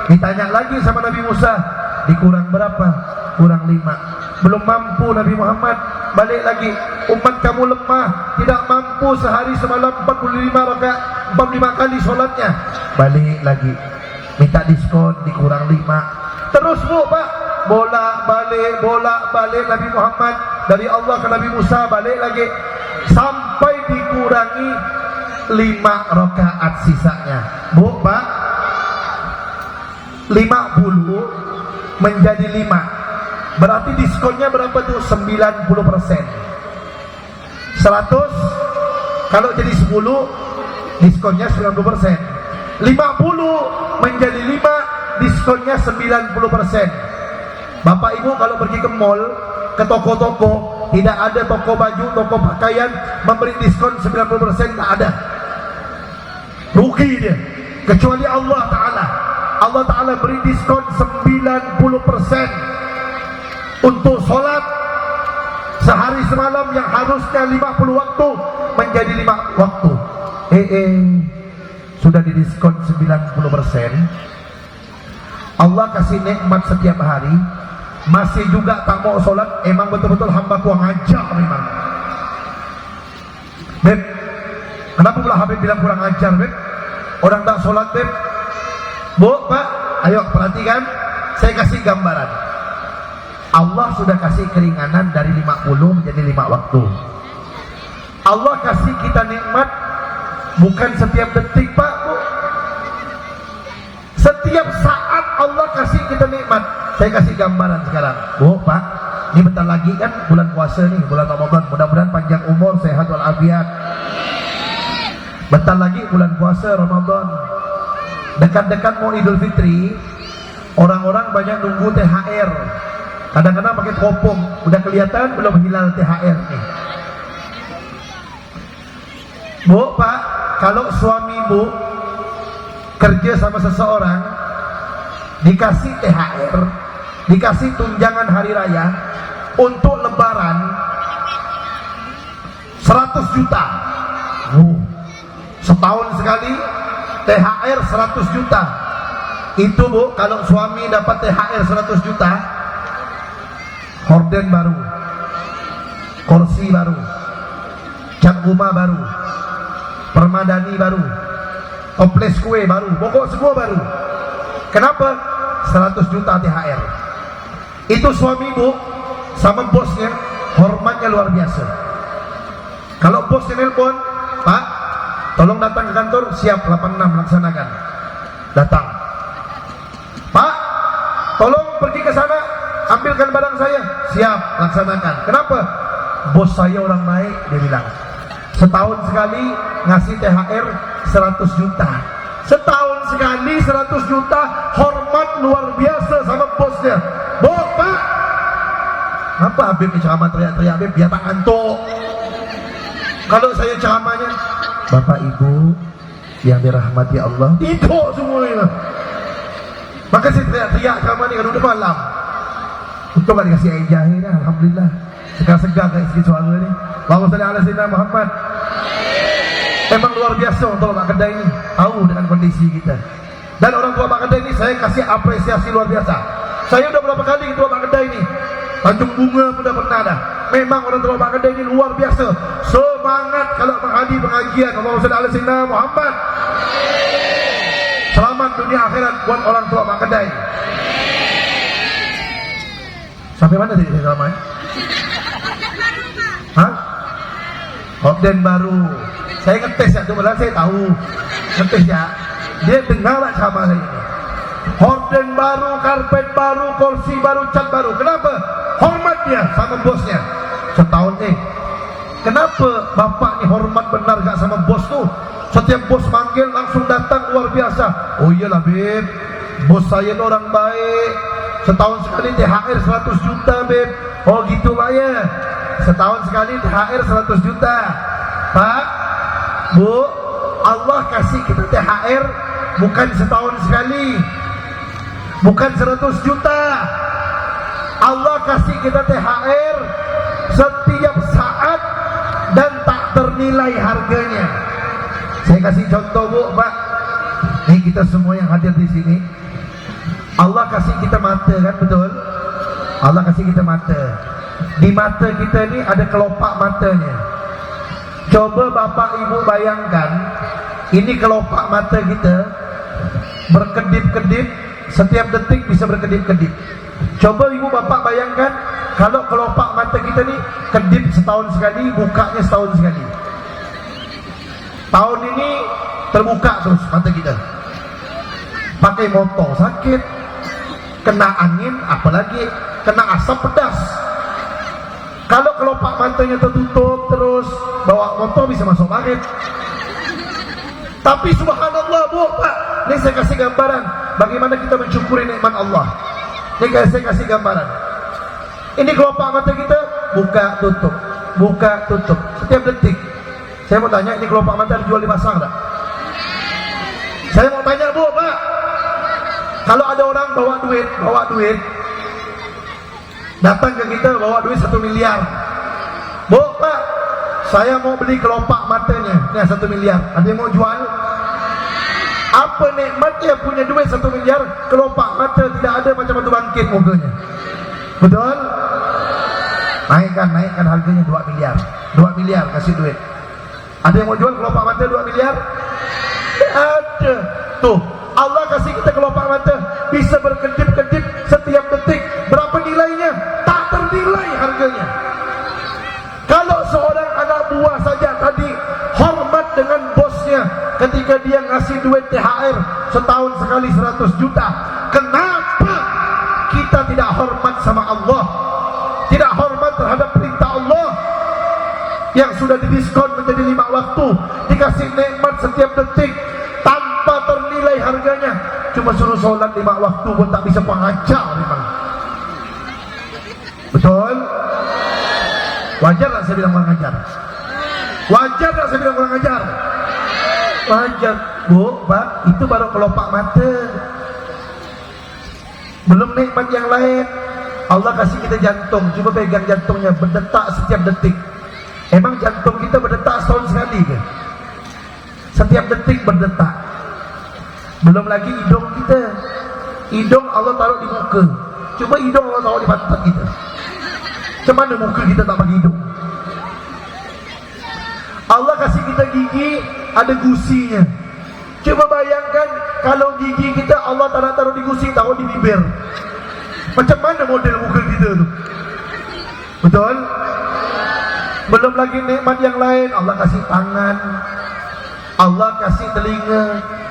ditanya lagi sama Nabi Musa, dikurang berapa? Kurang 5. Belum mampu Nabi Muhammad, balik lagi, umat kamu lemah, tidak mampu sehari semalam 45 rakaat, 45 kali sholatnya. Balik lagi, minta diskon, dikurang 5. Terus bu Pak, bolak-balik Nabi Muhammad dari Allah ke Nabi Musa, balik lagi sampai dikurangi 5 rakaat sisanya. Bu Pak, 50 menjadi 5, berarti diskonnya berapa tuh? 90%. 100 kalau jadi 10, diskonnya 90%. 50 menjadi 5, diskonnya 90%. Bapak Ibu kalau pergi ke mall, ke toko-toko, tidak ada toko baju, toko pakaian memberi diskon 90%, tak ada. Rugi dia. Kecuali Allah Ta'ala. Allah Ta'ala beri diskon 90% untuk sholat sehari semalam yang harusnya 50 waktu menjadi 5 waktu. Sudah didiskon 90%. Allah kasih nikmat setiap hari, masih juga tak mau sholat. Emang betul-betul hamba kurang ajar memang. Beb, kenapa pula Habib bilang kurang ajar, Beb? Orang tak sholat, Beb. Bu, Pak, ayo perhatikan, saya kasih gambaran. Allah sudah kasih keringanan dari 50 menjadi 5 waktu. Allah kasih kita nikmat bukan setiap detik, Pak, Bu. Setiap saat Allah kasih kita nikmat. Saya kasih gambaran sekarang, Bu, Pak. Ini bentar lagi kan bulan puasa nih, bulan Ramadan. Mudah-mudahan panjang umur, sehat walafiat. Bentar lagi bulan puasa Ramadan. Dekat-dekat mau Idul Fitri, orang-orang banyak nunggu THR. Kadang-kadang pakai kopong, udah kelihatan belum hilal THR nih. Bu, Pak, kalau suami Bu kerja sama seseorang, dikasih THR, dikasih tunjangan hari raya untuk lebaran 100 juta. Setahun sekali THR 100 juta. Itu Bu, kalau suami dapat THR 100 juta, horden baru, kursi baru, cat rumah baru, permadani baru, toples kue baru, pokok semua baru. Kenapa? 100 juta THR. Itu suami Bu sama bosnya hormatnya luar biasa. Kalau bosnya nelpon, Pak, tolong datang ke kantor, siap 86 laksanakan. Datang. Pak, tolong pergi ke sana, ambilkan barang saya, siap laksanakan. Kenapa? Bos saya orang baik, dia bilang. Setahun sekali ngasih THR 100 juta. Setahun sekali 100 juta, hormat luar biasa sama bosnya. Bapak, apa Habib ceramah teriak-teriak, Habib biar tak ngantuk. Kalau saya ceramahnya, Bapak Ibu yang dirahmati Allah, itu semuanya. Maka saya teriak-teriak ceramah ni kan udah malam. Untung gak dikasih air jahe dah, alhamdulillah. Segar-segar kayak sikit suara ni. Allahumma salli ala sayyidina Muhammad. Emang luar biasa orang tua Pak Kedai ni, tahu dengan kondisi kita. Dan orang tua Pak Kedai ni saya kasih apresiasi luar biasa. Saya udah berapa kali ketua Pak Kedai ni, Tanjung Bunga pun dah pernah dah. Memang orang tua Pak Kedai ni luar biasa. Semangat kalau menghadiri pengajian. Allahumma salli ala sayyidina Muhammad. Selamat dunia akhirat buat orang tua Pak Kedai. Sampai mana tadi saya ceramah? Hah? Horden baru. Saya ngetes ya, itu padahal saya tahu. Ngetes ya. Dia dengar tak ceramah saya ini. Horden baru, karpet baru, kursi baru, cat baru. Kenapa? Hormat dia sama bosnya. Setahun kenapa bapak ni hormat benar gak sama bos tuh? Setiap bos manggil langsung datang, luar biasa. Oh iyalah Beb, bos saya ni orang baik. Setahun sekali THR 100 juta Beb. Oh gitu Pak ya. Setahun sekali THR 100 juta. Pak, Bu, Allah kasih kita THR bukan setahun sekali. bukan 100 juta. Allah kasih kita THR setiap saat dan tak ternilai harganya. Saya kasih contoh Bu, Pak. Nih kita semua yang hadir di sini, Allah kasih kita mata kan, betul? Allah kasih kita mata. Di mata kita ini ada kelopak matanya. Coba Bapak Ibu bayangkan, ini kelopak mata kita berkedip-kedip, setiap detik bisa berkedip-kedip. Coba Ibu Bapak bayangkan kalau kelopak mata kita ini kedip setahun sekali, bukanya setahun sekali. Tahun ini terbuka terus mata kita. Pakai motor sakit, kena angin, apalagi kena asap pedas. Kalau kelopak matanya tertutup terus, bawa motor bisa masuk parit. Tapi subhanallah Bu, Pak, ini saya kasih gambaran bagaimana kita mensyukuri nikmat Allah. Ini saya kasih gambaran. Ini kelopak mata kita buka tutup, buka tutup setiap detik. Saya mau tanya, ini kelopak mata dijual di pasar enggak? Saya mau tanya Bu, Pak, kalau ada orang bawa duit, datang ke kita bawa duit 1 miliar. Bu, Pak, saya mau beli kelopak matanya, ini 1 miliar. Ada yang mau jual? Apa nikmatnya punya duit 1 miliar, kelopak mata tidak ada macam batu bangkit mukanya. Betul? Naikkan harganya 2 miliar. 2 miliar kasih duit. Ada yang mau jual kelopak mata 2 miliar? Ada. Tuh, Allah kasih kita kelopak mata bisa berkedip-kedip setiap detik. Berapa nilainya? Tak ternilai harganya. Kalau seorang anak buah saja tadi hormat dengan bosnya ketika dia ngasih duit THR setahun sekali 100 juta, kenapa kita tidak hormat sama Allah? Tidak hormat terhadap perintah Allah yang sudah didiskon menjadi 5 waktu, dikasih nikmat setiap detik tanpa ternilai harganya. Cuma suruh sholat 5 waktu pun tak bisa pengajar memang. Betul? Wajar tak saya bilang kurang ajar? Wajar tak saya bilang kurang ajar? Wajar Bu, Pak, itu baru kelopak mata, belum nikmat yang lain. Allah kasih kita jantung, coba pegang jantungnya, berdetak setiap detik. Emang jantung kita berdetak setahun sekali ke? Setiap detik berdetak. Belum lagi hidung kita. Hidung Allah taruh di muka. Coba hidung Allah taruh di pantat kita. Macam mana muka kita tak bagi hidung? Allah kasih kita gigi, ada gusinya. Coba bayangkan kalau gigi kita Allah tak taruh di gusi, taruh di bibir. Macam mana model muka kita tu? Betul? Belum lagi nikmat yang lain. Allah kasih tangan, Allah kasih telinga,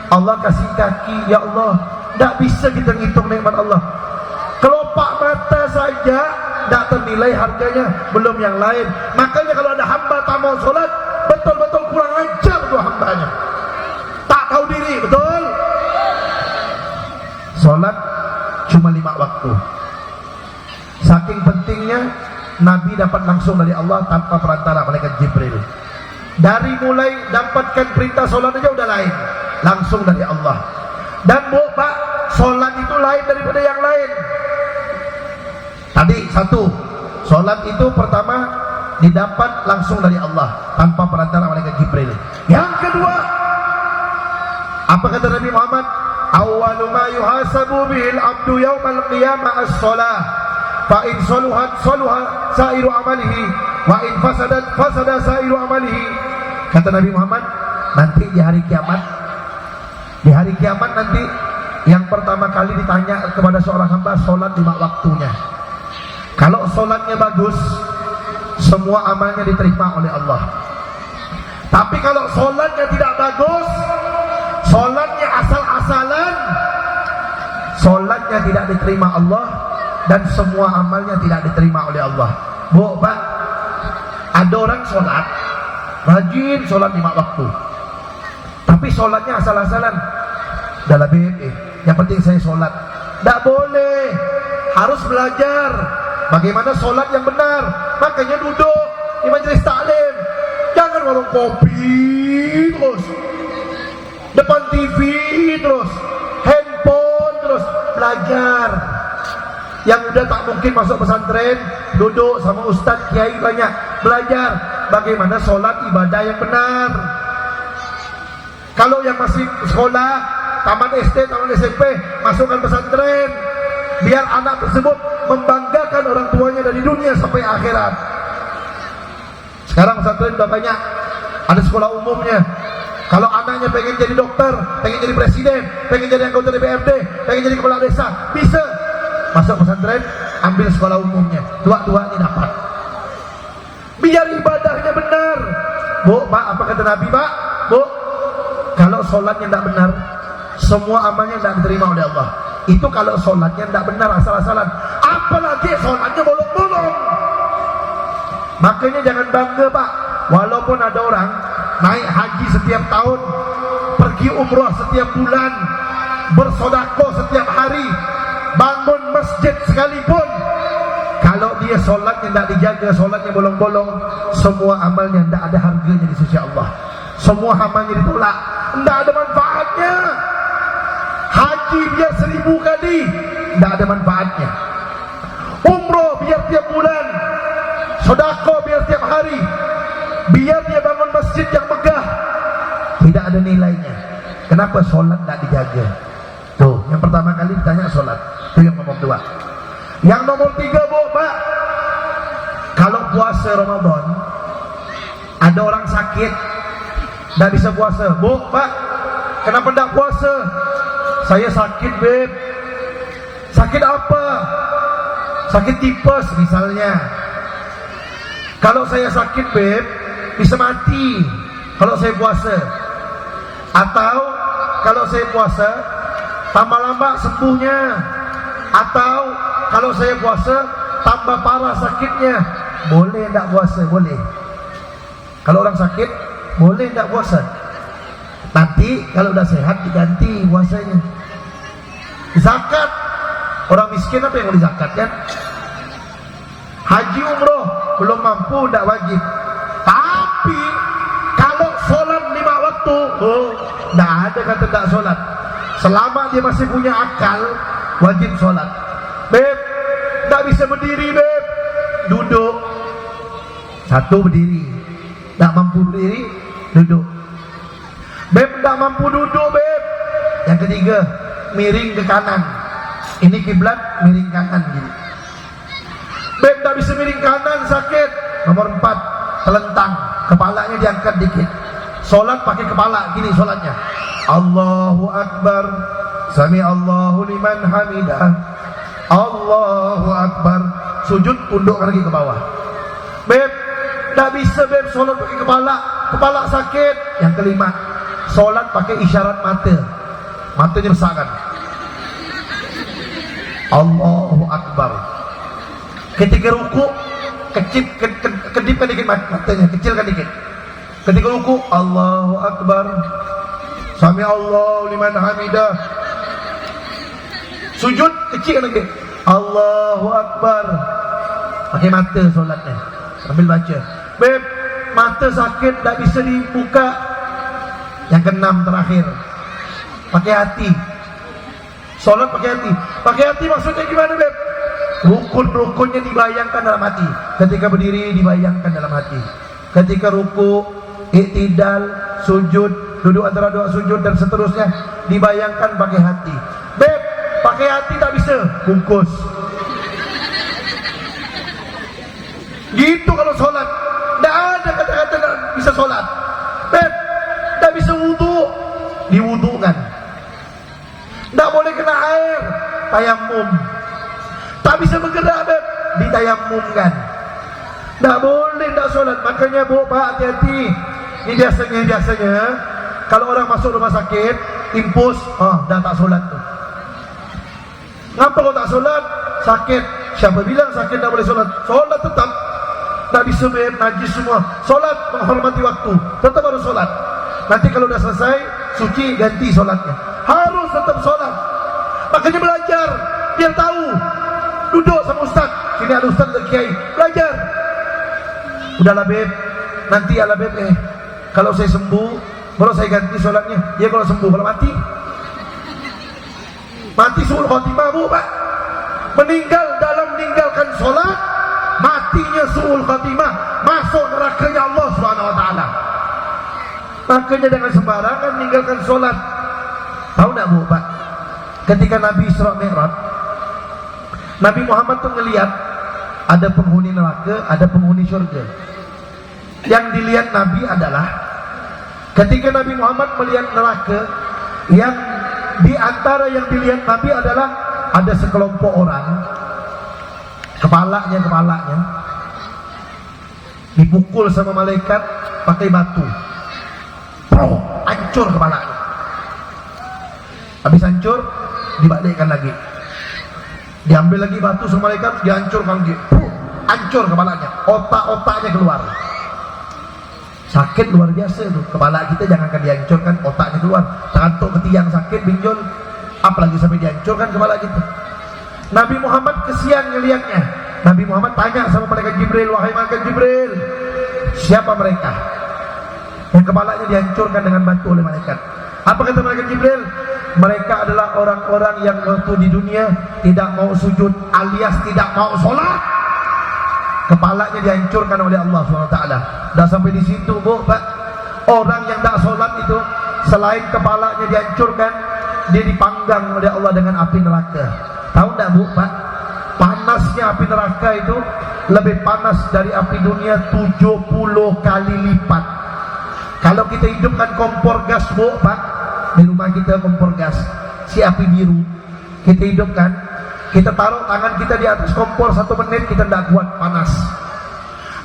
Allah kasih kaki. Ya Allah, tak bisa kita ngitung nikmat Allah. Kelopak mata saja tak ternilai harganya, belum yang lain. Makanya kalau ada hamba tak mau sholat, betul-betul kurang ajar tu hambanya, tak tahu diri. Betul? Sholat cuma 5 waktu. Saking pentingnya, Nabi dapat langsung dari Allah tanpa perantara malaikat Jibril. Dari mulai dapatkan perintah sholat aja udah lain, langsung dari Allah. Dan Bu, Pak, sholat itu lain daripada yang lain. Tadi satu, sholat itu pertama didapat langsung dari Allah tanpa perantara malaikat Jibril. Yang kedua, apa kata Nabi Muhammad? Awwalu ma yuhasabu bihil abdu yawmal qiyamah as-sholah, fa in saluhat saluha sairu amalihi, wa in fasadat fasada sairu amalihi. Kata Nabi Muhammad, nanti di hari kiamat nanti yang pertama kali ditanya kepada seorang hamba sholat 5 waktunya. Kalau sholatnya bagus, semua amalnya diterima oleh Allah. Tapi kalau sholatnya tidak bagus, sholatnya asal-asalan, sholatnya tidak diterima Allah, dan semua amalnya tidak diterima oleh Allah. Bu, Pak, ada orang sholat, rajin sholat 5 waktu, tapi sholatnya asal-asalan. Dalam BME, yang penting saya sholat. Tak boleh, harus belajar bagaimana sholat yang benar. Makanya duduk di majelis taklim, jangan warung kopi terus, depan TV terus, handphone terus. belajar. Yang udah tak mungkin masuk pesantren, duduk sama ustaz kiai banyak, belajar bagaimana sholat ibadah yang benar. Kalau yang masih sekolah, taman SD, taman SMP, masukkan pesantren, biar anak tersebut membanggakan orang tuanya dari dunia sampai akhirat. Sekarang pesantren sudah banyak, ada sekolah umumnya. Kalau anaknya pengen jadi dokter, pengen jadi presiden, pengen jadi anggota DPRD, pengen jadi kepala desa, bisa masuk pesantren, ambil sekolah umumnya, dua-duanya dapat. Biar ibadahnya benar. Bu, Pak, apa kata Nabi, Pak? Bu, kalau sholatnya tidak benar, semua amalnya tidak diterima oleh Allah. Itu kalau sholatnya tidak benar, asal-asalan. Apalagi sholatnya bolong-bolong. Makanya jangan bangga, Pak. Walaupun ada orang naik haji setiap tahun, pergi umrah setiap bulan, bersedekah setiap hari, bangun masjid sekalipun, kalau dia sholatnya tidak dijaga, sholatnya bolong-bolong, semua amalnya tidak ada harganya di sisi Allah. Semua amalnya ditolak, tidak ada manfaatnya. Haji biar 1000 kali, tidak ada manfaatnya. Umrah biar tiap bulan, sedekah biar tiap hari, biar dia bangun masjid yang megah, tidak ada nilainya. Kenapa? Sholat tidak dijaga. Tuh, yang pertama kali ditanya sholat. Itu yang nomor 2. Yang nomor 3, Bu, Pak, kalau puasa Ramadan, ada orang sakit, tidak bisa puasa. Bu, Pak, kenapa tidak puasa? Saya sakit, Beb. Sakit apa? Sakit tipes misalnya. Kalau saya sakit, Beb, bisa mati kalau saya puasa. Atau kalau saya puasa, tambah lama sembuhnya. Atau kalau saya puasa, tambah parah sakitnya. Boleh tidak puasa? Boleh. Kalau orang sakit, boleh tidak puasa? Nanti kalau udah sehat diganti puasanya. Zakat, orang miskin apa yang boleh zakat, kan? Haji umroh belum mampu, tidak wajib. Tapi kalau sholat 5 waktu, tidak ada kata tidak sholat. Selama dia masih punya akal, wajib sholat. Beb, tidak bisa berdiri, Beb, duduk. 1 berdiri, tidak mampu berdiri, duduk. Beb, tidak mampu duduk, Beb. Yang ketiga, miring ke kanan. Ini kiblat, miring kanan gini. Beb, tidak bisa miring kanan, sakit. Nomor 4, telentang, kepalanya diangkat dikit. Sholat pakai kepala, gini sholatnya. Allahu Akbar, Sami Allahu liman hamidah. Allahu Akbar. Sujud, tunduk lagi ke bawah. Beb, tidak bisa, Beb, sholat pakai kepala, kepala sakit. Yang kelima, sholat pakai isyarat mata, matanya besarkan. Allahu Akbar. Ketika ruku, kedipkan dikit matanya, kecilkan dikit. Ketika ruku, Allahu Akbar, Sami Allahu liman hamidah. Sujud, kecilkan dikit, Allahu Akbar. Pakai mata solatnya, sambil baca. Beb, mata sakit, tak bisa dibuka. Yang keenam terakhir, pakai hati. Solat pakai hati. Pakai hati maksudnya gimana, Beb? Rukun-rukunnya dibayangkan dalam hati. Ketika berdiri dibayangkan dalam hati. Ketika ruku, i'tidal, sujud, duduk antara 2 sujud dan seterusnya dibayangkan pakai hati. Beb, pakai hati tak bisa, bungkus. Gitu kalau sholat. Tidak ada kata-kata tak bisa sholat. Beb, tak bisa wudu, diwudukan. Tak boleh kena air, tayamum. Tak bisa bergerak, Beb, ditayamumkan. Tak boleh tak sholat. Makanya, Bu, Pak, hati-hati. Ini biasanya kalau orang masuk rumah sakit, impus, dah tak sholat tuh. Ngapa kau tak sholat? Sakit. Siapa bilang sakit tak boleh sholat? Sholat tetap. Tak bisa, Beb, najis semua. Sholat menghormati waktu, tetap harus sholat. Nanti kalau udah selesai, suci, ganti sholatnya. Harus tetap sholat. Makanya belajar, biar tahu. Duduk sama ustaz, sini ada ustaz, ada kiai, belajar. Udahlah, Beb, nanti ala Beb, kalau saya sembuh, baru saya ganti sholatnya. Ya kalau sembuh, kalau mati Mati suul khotimah bu pak. Meninggal dalam meninggalkan sholat, matinya suul khotimah, masuk nerakanya Allah Subhanahu Wa Taala. Makanya jangan sembarangan meninggalkan sholat. Tahu nggak bu pak? Ketika Nabi Isra Mi'raj, Nabi Muhammad tuh ngelihat ada penghuni neraka, ada penghuni surga. Yang dilihat Nabi adalah ketika Nabi Muhammad melihat neraka, yang di antara yang dilihat Nabi adalah ada sekelompok orang, kepalanya dipukul sama malaikat pakai batu, hancur kepalanya. Habis hancur, dibalikkan lagi, diambil lagi batu sama malaikat, dihancurkan lagi, hancur kepalanya, otak-otaknya keluar. Sakit luar biasa tuh, kepala kita jangankan dihancurkan, otaknya keluar, tergantung ke tiang sakit, binjol, apalagi sampai dihancurkan kepala kita. Nabi Muhammad kesian ngelihatnya. Nabi Muhammad tanya sama malaikat Jibril, wahai malaikat Jibril, siapa mereka yang kepalanya dihancurkan dengan batu oleh malaikat? Apa kata malaikat Jibril? Mereka adalah orang-orang yang waktu di dunia tidak mau sujud alias tidak mau sholat, kepalanya dihancurkan oleh Allah SWT. Dan sampai di situ bu pak, orang yang tak sholat itu selain kepalanya dihancurkan, dia dipanggang oleh Allah dengan api neraka. Tahu tak bu pak? Panasnya api neraka itu lebih panas dari api dunia 70 kali lipat. Kalau kita hidupkan kompor gas bu pak, di rumah kita kompor gas, si api biru kita hidupkan, kita taruh tangan kita di atas kompor 1 menit, kita tidak kuat panas.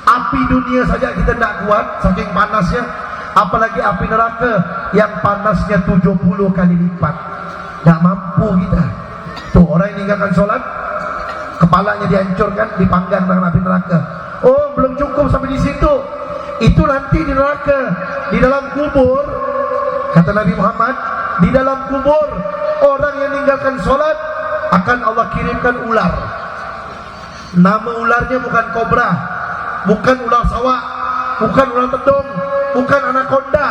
Api dunia saja kita tidak kuat saking panasnya, apalagi api neraka yang panasnya 70 kali lipat. Tidak mampu kita. Tuh orang yang meninggalkan sholat, kepalanya dihancurkan, dipanggang dengan api neraka. Oh belum cukup sampai di situ, itu nanti di neraka, di dalam kubur. Kata Nabi Muhammad, di dalam kubur orang yang meninggalkan sholat akan Allah kirimkan ular. Nama ularnya bukan kobra, bukan ular sawah, bukan ular tedung, bukan anaconda.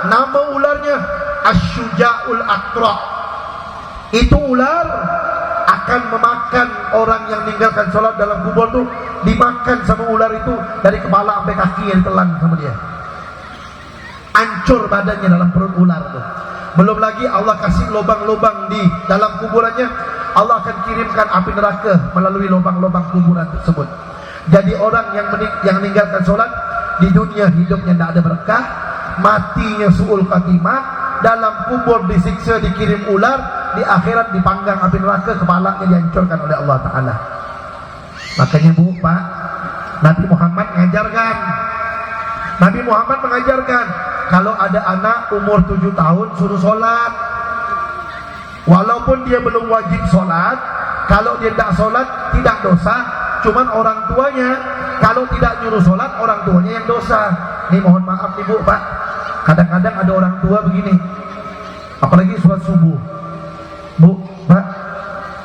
Nama ularnya Asyuja'ul Aqra. Itu ular akan memakan orang yang meninggalkan sholat dalam kubur tuh, dimakan sama ular itu dari kepala sampai kaki yang telan sama dia. Hancur badannya dalam perut ular tuh. Belum lagi Allah kasih lubang-lubang di dalam kuburannya, Allah akan kirimkan api neraka melalui lubang-lubang kuburan tersebut. Jadi orang yang meninggalkan sholat di dunia hidupnya tidak ada berkah, matinya suul khatimah, dalam kubur disiksa, dikirim ular, di akhirat dipanggang api neraka, kepalanya dihancurkan oleh Allah Ta'ala. Makanya bu pak, Nabi Muhammad mengajarkan kalau ada anak umur 7 tahun suruh sholat, walaupun dia belum wajib sholat. Kalau dia tidak sholat tidak dosa, cuman orang tuanya kalau tidak nyuruh sholat, orang tuanya yang dosa. Ini mohon maaf nih bu pak, kadang-kadang ada orang tua begini, apalagi sholat subuh. Bu pak,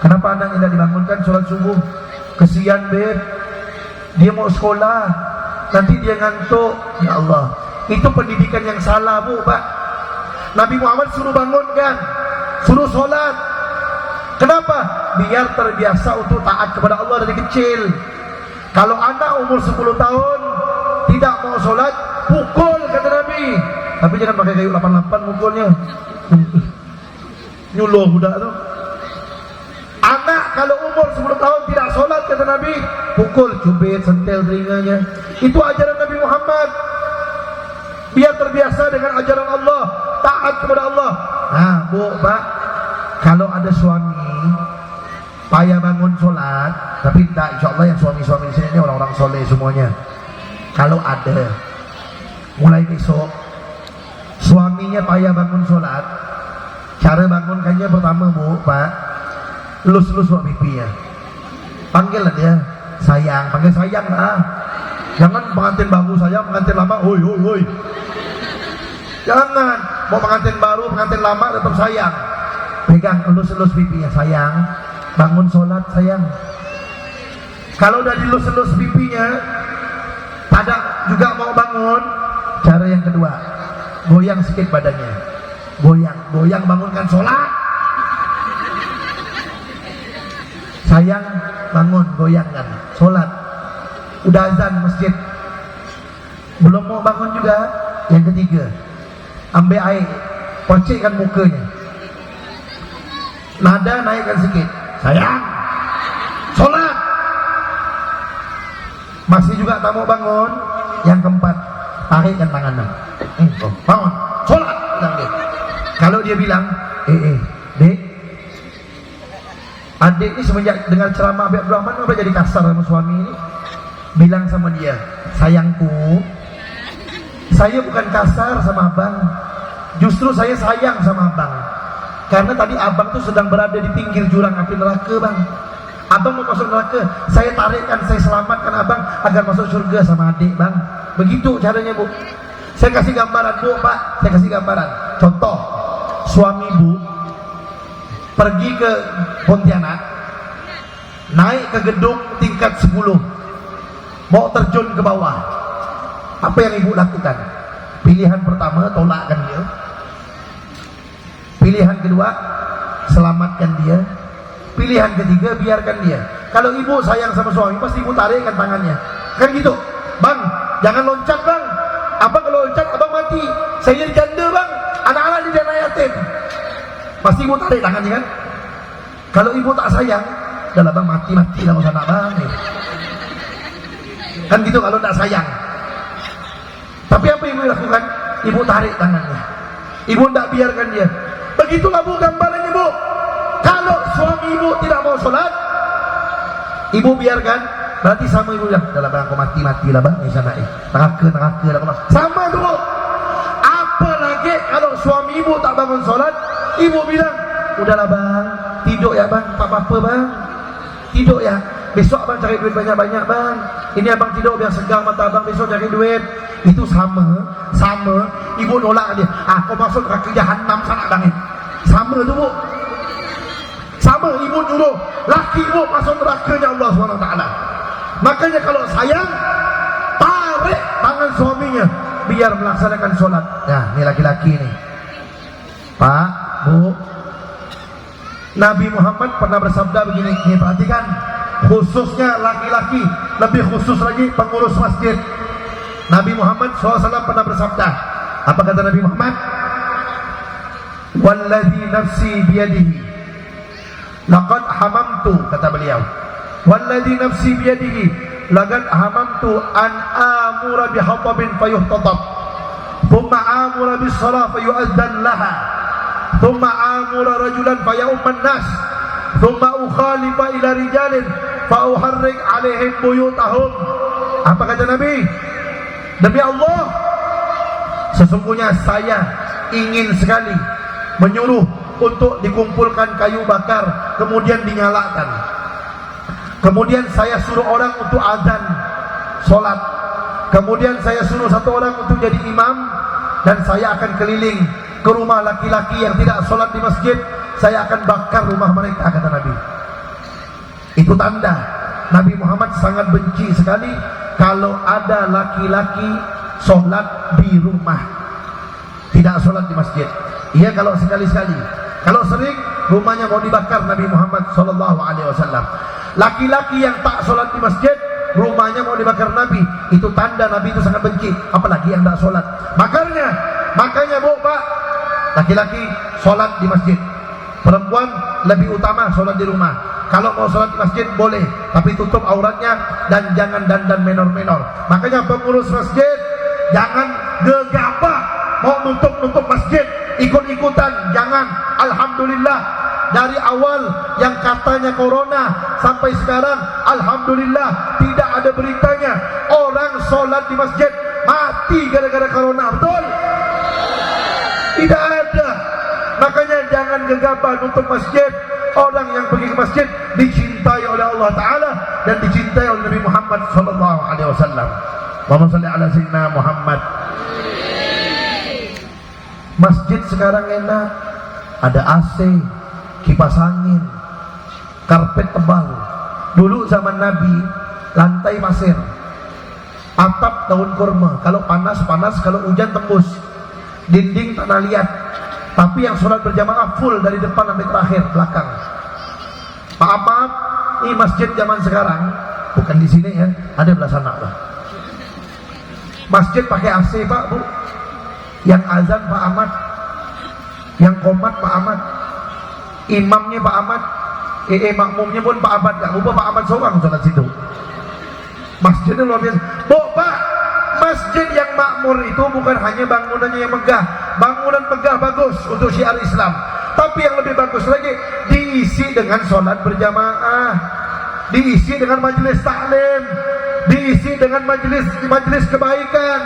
kenapa anak tidak dibangunkan sholat subuh? Kesian beb, dia mau sekolah, nanti dia ngantuk. Ya Allah, itu pendidikan yang salah bu pak. Nabi Muhammad suruh bangunkan, suruh sholat. Kenapa? Biar terbiasa untuk taat kepada Allah dari kecil. Kalau anak umur 10 tahun tidak mau sholat, pukul kata Nabi. Tapi jangan pakai kayu 88 mukulnya, nyuluh budak tu. Anak kalau umur 10 tahun tidak sholat kata Nabi, pukul, cubit, sentel telinganya. Itu ajaran Nabi Muhammad. Biar terbiasa dengan ajaran Allah, taat kepada Allah. Nah bu pak, kalau ada suami payah bangun sholat, tapi tak, insya Allah yang suami-suami di sini ini orang-orang soleh semuanya. Kalau ada, mulai besok suaminya payah bangun sholat, cara bangunkannya pertama bu pak, lus-lus buat pipinya, panggillah dia sayang, panggil sayang lah. Jangan pengantin baru sayang, pengantin lama hoi hoi hoi. Jangan, mau pengantin baru, pengantin lama tetap sayang. Pegang elus-elus pipinya, sayang, bangun sholat sayang. Kalau udah dilus-elus pipinya, pada juga mau bangun, cara yang kedua, goyang sedikit badannya, goyang, goyang, bangunkan sholat. Sayang bangun, goyangkan, sholat. Udah azan masjid, belum mau bangun juga. Yang ketiga, ambil air, pocekkan mukanya, nada naikkan sedikit. Sayang, sholat. Masih juga tak mau bangun. Yang keempat, tarikkan tangannya. Bangun, sholat. Kalau dia bilang, dek, adik ini semenjak dengar ceramah Habib Abdurrahman apa jadi kasar sama suami ini? Bilang sama dia, sayangku, saya bukan kasar sama abang, justru saya sayang sama abang. Karena tadi abang tuh sedang berada di pinggir jurang api neraka bang. Abang mau masuk neraka, saya tarikkan, saya selamatkan abang agar masuk surga sama adik bang. Begitu caranya bu. Saya kasih gambaran bu, pak, saya kasih gambaran. Contoh, suami bu pergi ke Pontianak, naik ke gedung tingkat 10, mau terjun ke bawah. Apa yang ibu lakukan? Pilihan pertama, tolakkan dia. Pilihan kedua, selamatkan dia. Pilihan ketiga, biarkan dia. Kalau ibu sayang sama suami, pasti ibu tarikkan tangannya. Kan gitu, bang, jangan loncat bang. Abang kalau loncat, abang mati. Saya jadi janda bang, anak-anak jadi anak yatim. Pasti ibu tarik tangannya kan. Kalau ibu tak sayang, dah bang, mati-mati lah usaha nak bang. Kan gitu kalau tak sayang. Tapi apa ibu lakukan? Ibu tarik tangannya, ibu tak biarkan dia. Begitulah bu gambarannya bu. Kalau suami ibu tidak mau sholat, ibu biarkan, berarti sama ibu bilang, dah bang, aku mati-mati lah bang, insya Allah neraka lah bang. Sama tu bu. Apalagi kalau suami ibu tak bangun sholat, ibu bilang, udahlah bang, tidur ya bang, tak apa-apa bang, tidur ya, besok abang cari duit banyak-banyak bang, ini abang tidur biar segar mata abang, besok cari duit. Itu sama, ibu nolak dia, kau masuk neraka jahanam sana bang. Sama tu bu. Sama ibu nyuruh laki ibu masuk nerakanya Allah SWT. Makanya kalau sayang, tarik tangan suaminya biar melaksanakan sholat. Nah, ini laki-laki nih, pak, bu. Nabi Muhammad pernah bersabda begini, nih perhatikan, khususnya laki-laki, lebih khusus lagi pengurus masjid. Nabi Muhammad SAW pernah bersabda, apa kata Nabi Muhammad? Walladhi nafsi biyadihi, laqad hamamtu, kata beliau, walladhi nafsi biyadihi, laqad hamamtu an amura bihatabin fayuhtatab, thumma amura bis-salah fayu'adzan laha, thumma amura rajulan fayauman nas, thumma ukhalifa ila rijalin fauharrik alaihim buyutahum. Apa kata Nabi? Demi Allah, sesungguhnya saya ingin sekali menyuruh untuk dikumpulkan kayu bakar, kemudian dinyalakan. Kemudian saya suruh orang untuk azan solat. Kemudian saya suruh satu orang untuk jadi imam, dan saya akan keliling ke rumah laki-laki yang tidak solat di masjid. Saya akan bakar rumah mereka, kata Nabi. Itu tanda Nabi Muhammad sangat benci sekali kalau ada laki-laki solat di rumah, tidak solat di masjid. Iya kalau sekali-sekali. Kalau sering, rumahnya mau dibakar Nabi Muhammad SAW. Laki-laki yang tak solat di masjid, rumahnya mau dibakar Nabi. Itu tanda Nabi itu sangat benci. Apalagi yang tak solat. Makanya bu, pak, laki-laki solat di masjid, perempuan lebih utama solat di rumah. Kalau mau sholat di masjid boleh, tapi tutup auratnya dan jangan dandan menor-menor. Makanya pengurus masjid jangan gegabah mau nutup masjid, ikut-ikutan, jangan. Alhamdulillah, dari awal yang katanya corona sampai sekarang, alhamdulillah tidak ada beritanya orang sholat di masjid mati gara-gara corona. Betul? Tidak ada. Makanya jangan gegabah nutup masjid. Orang yang pergi ke masjid dicintai oleh Allah Ta'ala dan dicintai oleh Nabi Muhammad SAW. Allahumma salli ala sayyidina Muhammad. Masjid sekarang enak, ada AC, kipas angin, karpet tebal. Dulu zaman Nabi, lantai pasir, atap daun kurma. Kalau panas, kalau hujan tembus. Dinding tanah liat. Tapi yang sholat berjamaah full dari depan sampai terakhir belakang. Maaf, Ini masjid zaman sekarang, bukan di sini ya, ada belah sana lah. Masjid pakai AC Pak Bu, yang azan Pak Ahmad, yang komat Pak Ahmad, imamnya Pak Ahmad, makmumnya pun Pak Ahmad, gak lupa Pak Ahmad seorang sholat situ. Masjidnya luar biasa. Bu Pak, masjid yang makmur itu bukan hanya bangunannya yang megah. Bangunan megah bagus untuk syiar Islam, tapi yang lebih bagus lagi diisi dengan sholat berjamaah, diisi dengan majelis taklim, diisi dengan majelis kebaikan.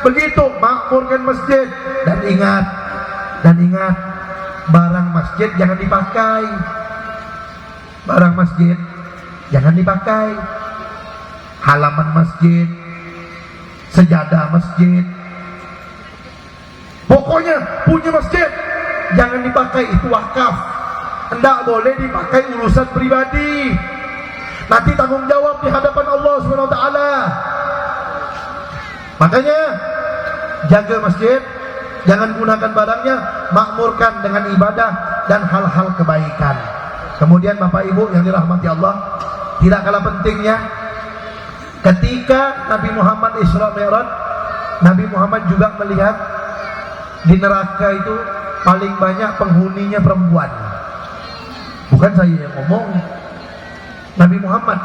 Begitu makmurkan masjid. Dan ingat, barang masjid jangan dipakai. Barang masjid jangan dipakai. Halaman masjid, sejadah masjid, pokoknya punya masjid jangan dipakai, itu wakaf. Tidak boleh dipakai urusan pribadi. Nanti tanggung jawab di hadapan Allah SWT. Makanya jaga masjid, jangan gunakan barangnya, makmurkan dengan ibadah dan hal-hal kebaikan. Kemudian Bapak Ibu yang dirahmati Allah, tidak kalah pentingnya, ketika Nabi Muhammad Isra Mi'raj, Nabi Muhammad juga melihat di neraka itu paling banyak penghuninya perempuan. Bukan saya yang ngomong, Nabi Muhammad.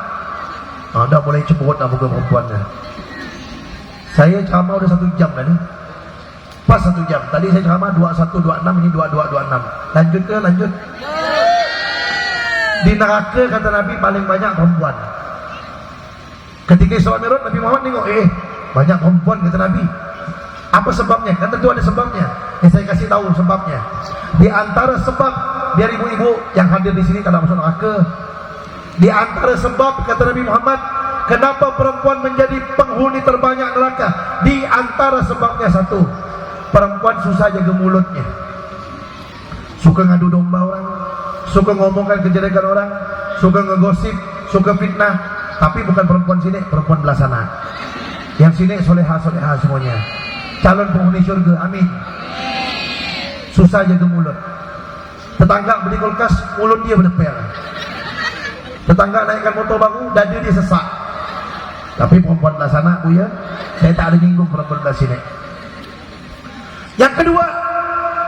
Anda boleh cemberut lah bukan perempuannya. Saya ceramah udah 1 jam tadi, pas 1 jam. Tadi saya ceramah 2126, ini 2226. Lanjut. Di neraka kata Nabi paling banyak perempuan. Ketika Isra Mi'raj, Nabi Muhammad nengok, banyak perempuan kata Nabi. Apa sebabnya? Kan tentu ada sebabnya. Saya kasih tahu sebabnya. Di antara sebab, biar ibu-ibu yang hadir di sini tidak masuk neraka. Di antara sebab kata Nabi Muhammad, kenapa perempuan menjadi penghuni terbanyak neraka? Di antara sebabnya satu, perempuan susah jaga mulutnya. Suka ngadu domba orang, suka ngomongkan kejelekan orang, suka ngegosip, suka fitnah. Tapi bukan perempuan sini, perempuan belah sana. Yang sini soleha semuanya, calon penghuni surga, amin. Susah jaga mulut. Tetangga beli kulkas, mulut dia berdepel. Tetangga naikkan motor baru, dada dia sesak. Tapi perempuan belah sana, Bu ya, saya tak ada nyinggung perempuan belah sini. Yang kedua,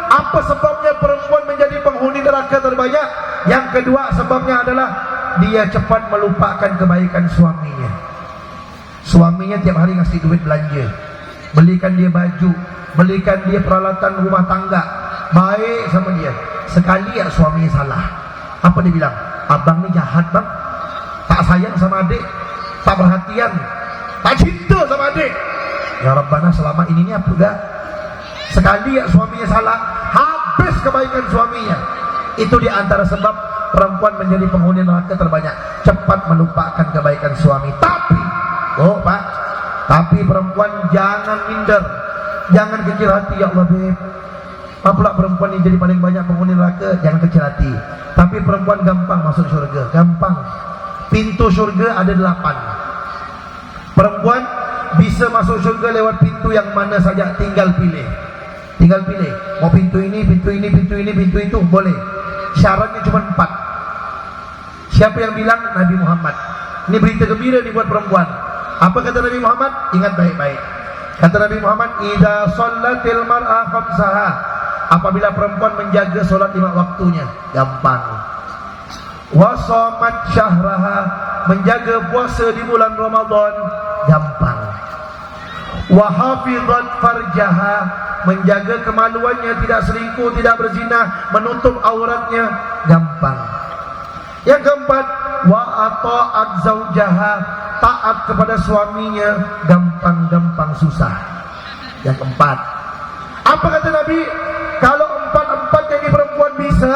apa sebabnya perempuan menjadi penghuni neraka terbanyak? Yang kedua sebabnya adalah dia cepat melupakan kebaikan suaminya. Suaminya tiap hari ngasih duit belanja, belikan dia baju, belikan dia peralatan rumah tangga, baik sama dia. Sekali ya suaminya salah, apa dia bilang? Abang ni jahat bang, tak sayang sama adik, tak perhatian, tak cinta sama adik. Ya Rabbana, selama ini apa enggak? Sekali ya suaminya salah, habis kebaikan suaminya. Itu di antara sebab perempuan menjadi penghuni neraka terbanyak, cepat melupakan kebaikan suami. Tapi, Pak, tapi perempuan jangan minder, jangan kecil hati. Ya Allah beb, apalah perempuan ini jadi paling banyak penghuni neraka? Jangan kecil hati. Tapi perempuan gampang masuk surga, gampang. Pintu surga ada 8. Perempuan bisa masuk surga lewat pintu yang mana saja, tinggal pilih. Mau pintu ini, pintu itu, boleh. Syaratnya cuma 4. Siapa yang bilang? Nabi Muhammad. Ini berita gembira dibuat perempuan. Apa kata Nabi Muhammad? Ingat baik-baik. Kata Nabi Muhammad, idza shallatil mar'a khamsaha. Apabila perempuan menjaga solat 5 waktunya, gampang. Wa shamat syahraha, menjaga puasa di bulan Ramadan, gampang. Wa hafizat farjaha, menjaga kemaluannya, tidak selingkuh, tidak berzina, menutup auratnya, gampang. Yang keempat, wa ata'at zaujaha, taat kepada suaminya, gampang susah. Yang keempat, apa kata Nabi? Kalau empat-empatnya ini perempuan bisa,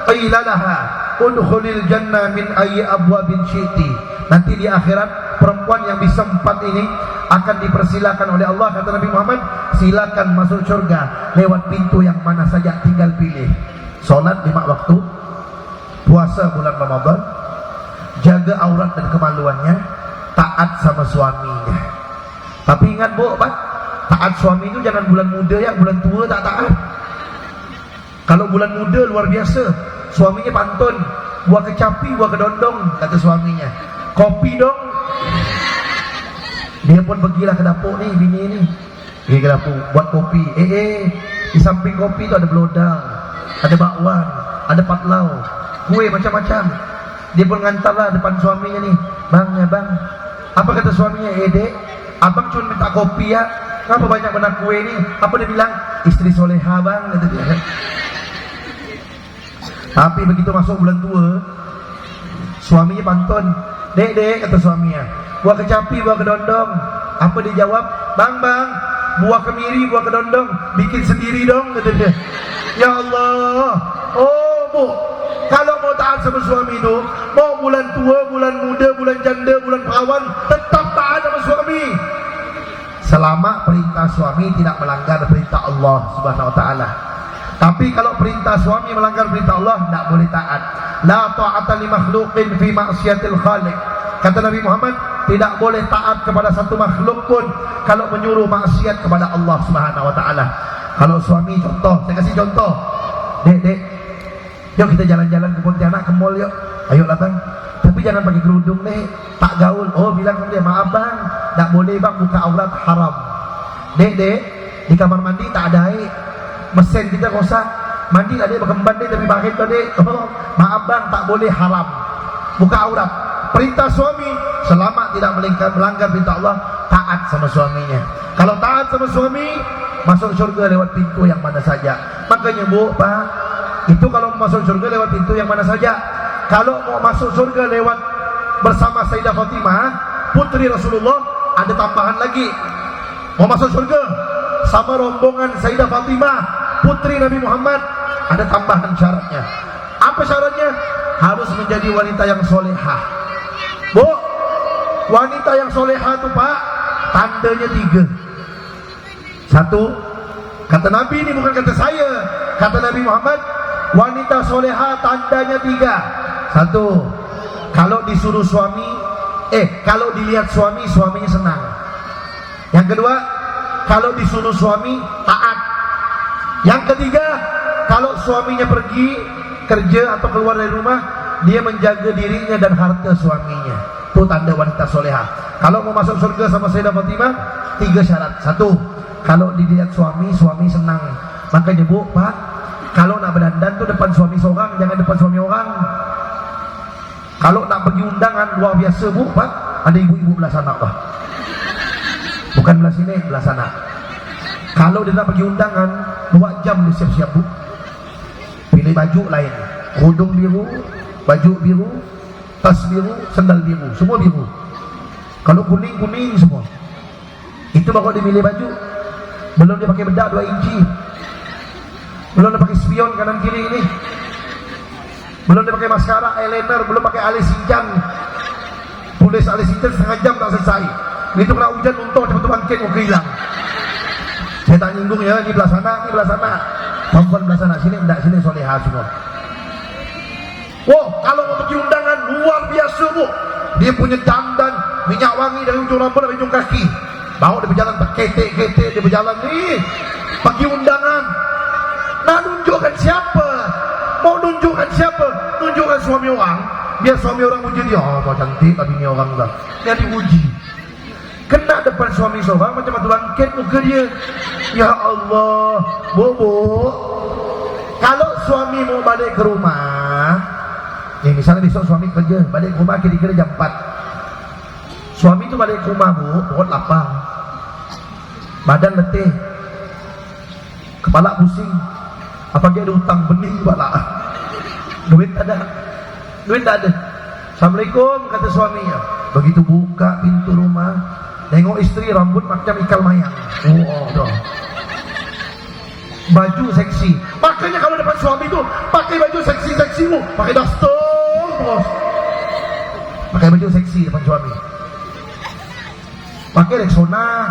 qila laha udkhulil jannah min ayyi abwabin syi'ti. Nanti di akhirat perempuan yang bisa 4 ini akan dipersilakan oleh Allah, kata Nabi Muhammad, silakan masuk surga lewat pintu yang mana saja, tinggal pilih. Salat 5 waktu, puasa bulan Ramadan, jaga aurat dan kemaluannya, taat sama suaminya. Tapi ingat Bu, Pak, taat suami itu jangan bulan muda ya, bulan tua tak taat. Kalau bulan muda luar biasa, suaminya pantun, buah kecapi, buah kedondong, kata suaminya. Kopi dong. Dia pun pergilah ke dapur nih, bini ini. Pergi ke dapur, buat kopi. Di samping kopi itu ada belodang, ada bakwan, ada patlau, kue macam-macam. Dia pun ngantarlah depan suaminya nih. Bang, ya bang. Apa kata suaminya? Dek, abang cuma minta kopi ya. Kenapa banyak benar kue ini? Apa dia bilang? Istri soleha bang, kata dia. Tapi begitu masuk bulan tua, suaminya pantun. Dek, kata suaminya, buah kecapi, buah kedondong. Apa dia jawab? Bang, buah kemiri, buah kedondong, bikin sendiri dong, kata dia. Ya Allah. Oh bu, kalau mau taat sama suami itu, mau bulan tua, bulan muda, bulan janda, bulan perawan, tetap taat sama suami. Selama perintah suami tidak melanggar perintah Allah Subhanahu wa taala. Tapi kalau perintah suami melanggar perintah Allah, tidak boleh taat. La ta'ata li makhluqin fi ma'siyatil khaliq. Kata Nabi Muhammad, tidak boleh taat kepada satu makhluk pun kalau menyuruh maksiat kepada Allah Subhanahu wa taala. Kalau suami, contoh, saya kasih contoh. Dek, yuk kita jalan-jalan ke Pontianak, ke mall yuk. Ayo datang. Tapi jangan pakai kerudung deh, tak gaul. Oh, bilang sama dia, maaf bang, tak boleh bang, buka aurat haram. Dek, di kamar mandi tak ada air, mesin kita rosak, mandi lah dia berkembang deh, tapi pakai tu dek. Oh, maaf bang, tak boleh, haram, buka aurat. Perintah suami, selama tidak melanggar perintah Allah, taat sama suaminya. Kalau taat sama suami, masuk surga lewat pintu yang mana saja. Makanya bu, pak, itu kalau mau masuk surga lewat pintu yang mana saja. Kalau mau masuk surga lewat bersama Sayyidah Fatimah, putri Rasulullah, ada tambahan lagi. Mau masuk surga sama rombongan Sayyidah Fatimah, putri Nabi Muhammad, ada tambahan syaratnya. Apa syaratnya? Harus menjadi wanita yang solehah. Bu, wanita yang solehah itu pak, tandanya 3. 1, kata Nabi, ini bukan kata saya, kata Nabi Muhammad, wanita solehah tandanya 3. 1, kalau disuruh suami, kalau dilihat suami, suaminya senang. Yang kedua, kalau disuruh suami, taat. Yang ketiga, kalau suaminya pergi kerja atau keluar dari rumah, dia menjaga dirinya dan harta suaminya. Itu tanda wanita solehah. Kalau mau masuk surga sama Sayyidah Fatimah, 3 syarat. 1, kalau dilihat suami, suami senang. Makanya bu, pak, kalau nak berdandan tuh depan suami seorang, jangan depan suami orang. Kalau nak pergi undangan luar biasa bu, pak, ada ibu-ibu belah sana pak, bukan belah sini, belah sana. Kalau dia nak pergi undangan 2 jam dia siap-siap bu, pilih baju lain, kerudung biru, baju biru, tas biru, sandal biru, semua biru. Kalau kuning semua. Itu baru dia milih baju. Belum dia pakai bedak 2 inci, belum dia pakai spion kanan kiri ini, belum dia pakai maskara, eyeliner, belum pakai alis cincang. Tulis alis cincang setengah jam tak selesai. Begitu kena hujan, untung cepat bangkit, mau hilang. Saya tak nyinggung ya, ini belah sana, ini belah sana. Perempuan belah sana, sini enggak, sini solehah semua. Wow, kalau mau pergi undangan luar biasa bu, dia punya dandan, minyak wangi dari ujung rambut sampai ujung kaki. Bawa dia berjalan terketek-ketek, dia berjalan nih, pergi undangan. Nah, nunjukkan siapa? Mau nunjukkan siapa? Nunjukkan suami orang. Biar suami orang uji dia, oh cantik tapi ini orang dah. Dia diuji. Kena depan suami seorang macam batu bangkit muka dia. Ya Allah, bobo. Kalau suami mau balik ke rumah, misalnya besok suami kerja, balik ke rumah kira-kira jam 4. Suami itu balik ke rumah bu, perut lapar, badan letih, kepala pusing, apalagi ada hutang bening kepala, duit tak ada. Assalamualaikum kata suaminya. Begitu buka pintu rumah, tengok istri rambut macam ikal mayang. Oh, dong. Baju seksi. Makanya kalau depan suami itu pakai baju seksi-seksi bu, pakai daster terus. Pakai baju seksi depan suami. Pakai Rexona.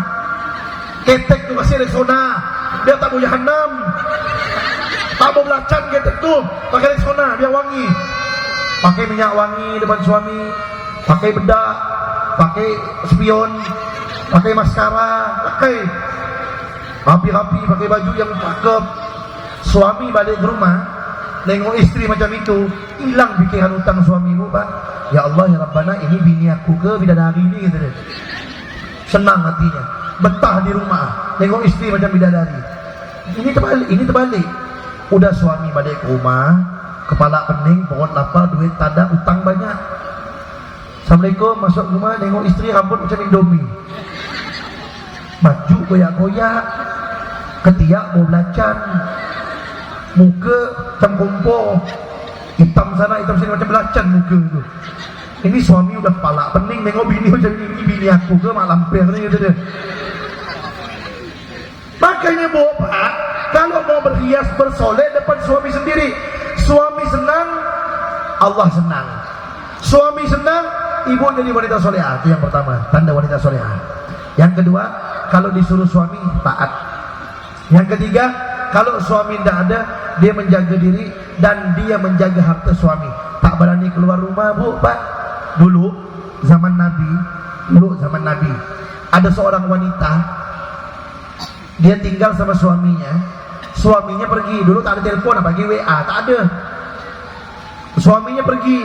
Ketek tu kasih Rexona. Dia tak mau jahanam. Tak mau belacan ketek tu, pakai Rexona biar wangi. Pakai minyak wangi depan suami, pakai bedak, pakai spion, pakai maskara, pakai rapi-rapi, pakai baju yang cakep. Suami balik ke rumah, nengok istri macam itu, hilang pikiran hutang suamimu, Pak. Ya Allah ya Rabbana, ini bini aku ke bidadari ini, gitu deh. Senang hatinya, betah di rumah, nengok istri macam bidadari. Ini terbalik. Udah suami balik ke rumah, kepala pening, perut lapar, duit tak ada, utang banyak. Assalamualaikum, masuk rumah, nengok istri rambut macam Indomie, baju goyak-goyak, ketiak mau belacan, muka macam kompor, hitam sana hitam sini macam belacan muka tu. Ini suami udah kepala pening, nengok bini macam ini bini aku ke mak lampir ni, gitu dia. Makanya bapak, kalau mau berhias bersoleh depan suami sendiri, suami senang, Allah senang. Suami senang, ibu jadi wanita solehah. Itu yang pertama, tanda wanita solehah. Yang kedua, kalau disuruh suami taat. Yang ketiga, kalau suami tidak ada, dia menjaga diri dan dia menjaga harta suami. Tak berani keluar rumah, bu, pak. Dulu zaman Nabi, ada seorang wanita, dia tinggal sama suaminya. Suaminya pergi, dulu tak ada telepon, apalagi WA, tak ada. Suaminya pergi,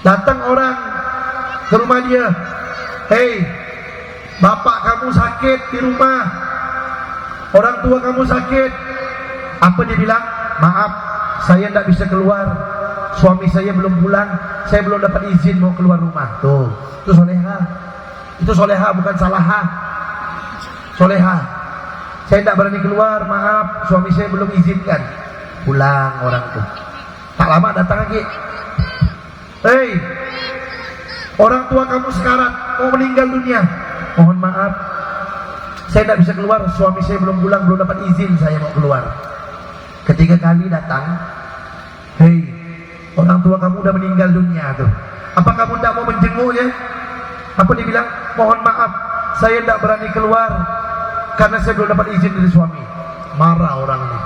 datang orang ke rumah dia. Hei, bapak kamu sakit di rumah, orang tua kamu sakit. Apa dia bilang? Maaf, saya tidak bisa keluar, suami saya belum pulang, saya belum dapat izin mau keluar rumah. Tuh, itu solehah. Itu solehah, bukan salahah. Solehah. Saya tidak berani keluar, maaf, suami saya belum izinkan. Pulang orang itu. Tak lama datang lagi. Hei, orang tua kamu sekarat, mau meninggal dunia. Mohon maaf, saya tidak bisa keluar, suami saya belum pulang, belum dapat izin saya mau keluar. Ketiga kali datang. Hei, orang tua kamu udah meninggal dunia tuh. Apa kamu tidak mau menjenguknya? Apa dia bilang? Mohon maaf, saya tidak berani keluar karena saya belum dapat izin dari suami. Marah orang ini.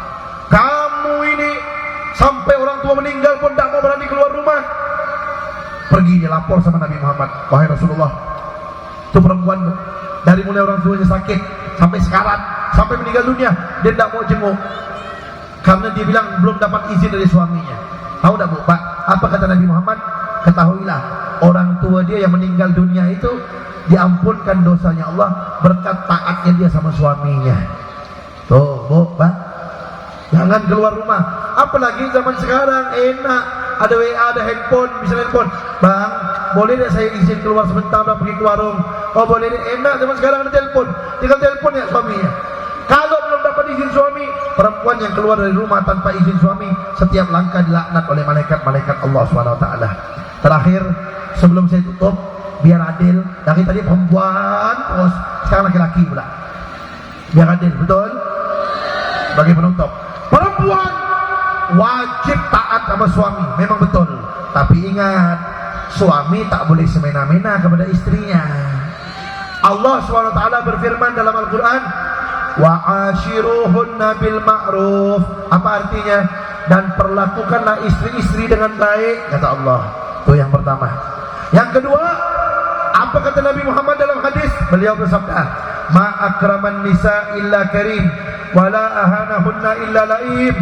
Kamu ini sampai orang tua meninggal pun tidak mau berani keluar rumah. Pergi dia lapor sama Nabi Muhammad. Wahai Rasulullah, itu perempuan dari mulai orang tuanya sakit sampai sekarat, sampai meninggal dunia, dia tidak mau jenguk karena dia bilang belum dapat izin dari suaminya. Tahu tak bu, Pak? Apa kata Nabi Muhammad? Ketahuilah, orang tua dia yang meninggal dunia itu diampunkan dosanya Allah berkat taatnya dia sama suaminya. Tuh bu, Pak, jangan keluar rumah. Apalagi zaman sekarang enak, ada WA, ada handphone, bisa handphone. Bang, boleh tidak saya izin keluar sebentar dan pergi ke warung? Oh boleh, enak zaman sekarang ada telepon, tinggal telepon ya suaminya. Kalau belum dapat izin suami, perempuan yang keluar dari rumah tanpa izin suami, setiap langkah dilaknat oleh malaikat-malaikat Allah SWT. Terakhir, sebelum saya tutup, biar adil, dari tadi perempuan terus, sekarang laki-laki pula. Biar adil, betul? Sebagai penutup, perempuan wajib taat sama suami, memang betul. Tapi ingat, suami tak boleh semena-mena kepada istrinya. Allah SWT berfirman dalam Al-Quran, wa'ashiruhunna bil ma'ruf. Apa artinya? Dan perlakukanlah istri-istri dengan baik, kata Allah. Itu yang pertama. Yang kedua, apa kata Nabi Muhammad dalam hadis? Beliau bersabda, ma akraman nisa illa karim, wala ahanahunna illa laim.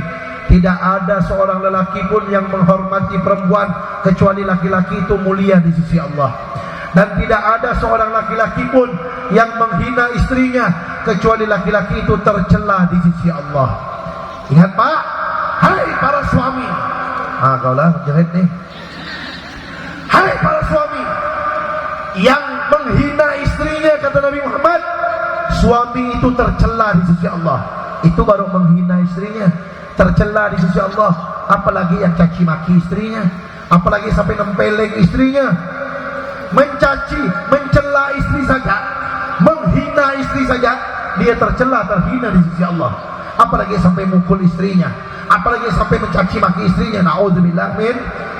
Tidak ada seorang lelaki pun yang menghormati perempuan kecuali laki-laki itu mulia di sisi Allah. Dan tidak ada seorang laki-laki pun yang menghina istrinya kecuali laki-laki itu tercela di sisi Allah. Ingat Pak, hai para suami. Kaulah jerit nih. Hai para suami yang menghina istrinya, kata Nabi Muhammad, suami itu tercela di sisi Allah. Itu baru menghina istrinya, tercela di sisi Allah. Apalagi yang caci maki istrinya, apalagi sampai nempeleng istrinya. Mencaci, mencela istri saja, menghina istri saja, dia tercela, terhina di sisi Allah. Apalagi sampai mukul istrinya, apalagi sampai mencaci maki istrinya. Na'udzubillah min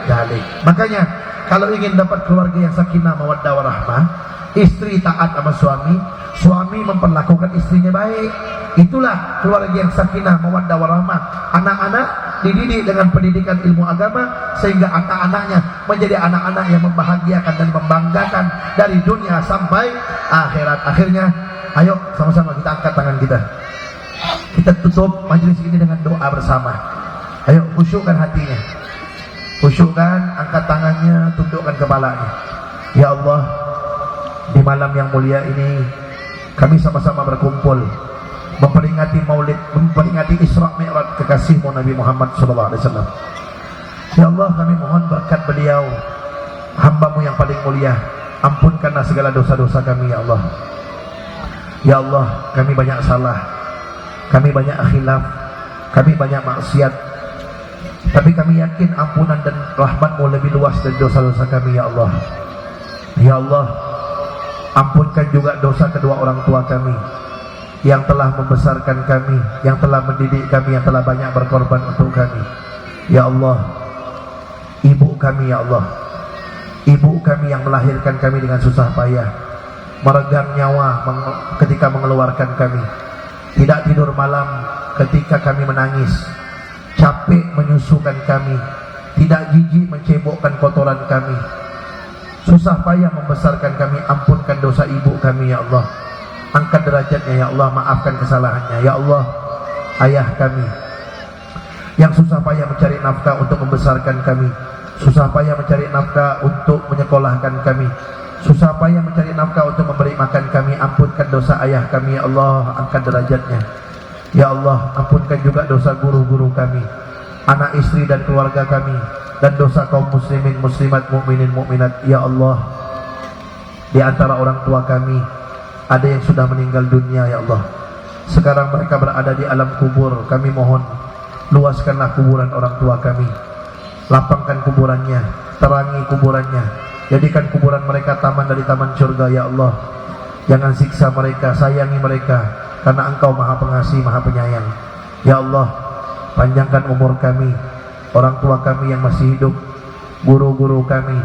dzalik. Makanya kalau ingin dapat keluarga yang sakinah mawaddah warahmah, istri taat sama suami, suami memperlakukan istrinya baik. Itulah keluarga yang sakinah mawaddah warahmah. Anak-anak dididik dengan pendidikan ilmu agama sehingga anak-anaknya menjadi anak-anak yang membahagiakan dan membanggakan dari dunia sampai akhirat. Akhirnya, ayo sama-sama kita angkat tangan kita. Kita tutup majelis ini dengan doa bersama. Ayo khusyukkan hatinya, khusyukkan, angkat tangannya, tundukkan kepalanya. Ya Allah, di malam yang mulia ini kami sama-sama berkumpul memperingati maulid, memperingati Isra Mi'raj kekasihmu Nabi Muhammad SAW. Ya Allah, kami mohon berkat beliau, hamba-Mu yang paling mulia, ampunkanlah segala dosa-dosa kami ya Allah. Ya Allah, kami banyak salah, kami banyak khilaf, kami banyak maksiat, tapi kami yakin ampunan dan rahmat-Mu lebih luas dari dosa-dosa kami ya Allah. Ya Allah, ampunkan juga dosa kedua orang tua kami yang telah membesarkan kami, yang telah mendidik kami, yang telah banyak berkorban untuk kami. Ya Allah, ibu kami ya Allah, ibu kami yang melahirkan kami dengan susah payah, meregang nyawa ketika mengeluarkan kami, tidak tidur malam ketika kami menangis, capek menyusukan kami, tidak jijik mencebokkan kotoran kami, susah payah membesarkan kami. Ampunkan dosa ibu kami ya Allah, angkat derajatnya ya Allah, maafkan kesalahannya ya Allah. Ayah kami yang susah payah mencari nafkah untuk membesarkan kami, susah payah mencari nafkah untuk menyekolahkan kami, susah payah mencari nafkah untuk memberi makan kami. Ampunkan dosa ayah kami ya Allah, angkat derajatnya ya Allah. Ampunkan juga dosa guru-guru kami, anak istri dan keluarga kami, dan dosa kaum muslimin, muslimat, mukminin, mukminat ya Allah. Di antara orang tua kami ada yang sudah meninggal dunia ya Allah, sekarang mereka berada di alam kubur. Kami mohon luaskanlah kuburan orang tua kami, lapangkan kuburannya, terangi kuburannya, jadikan kuburan mereka taman dari taman surga ya Allah. Jangan siksa mereka, sayangi mereka, karena Engkau maha pengasih, maha penyayang ya Allah. Panjangkan umur kami, orang tua kami yang masih hidup, guru-guru kami,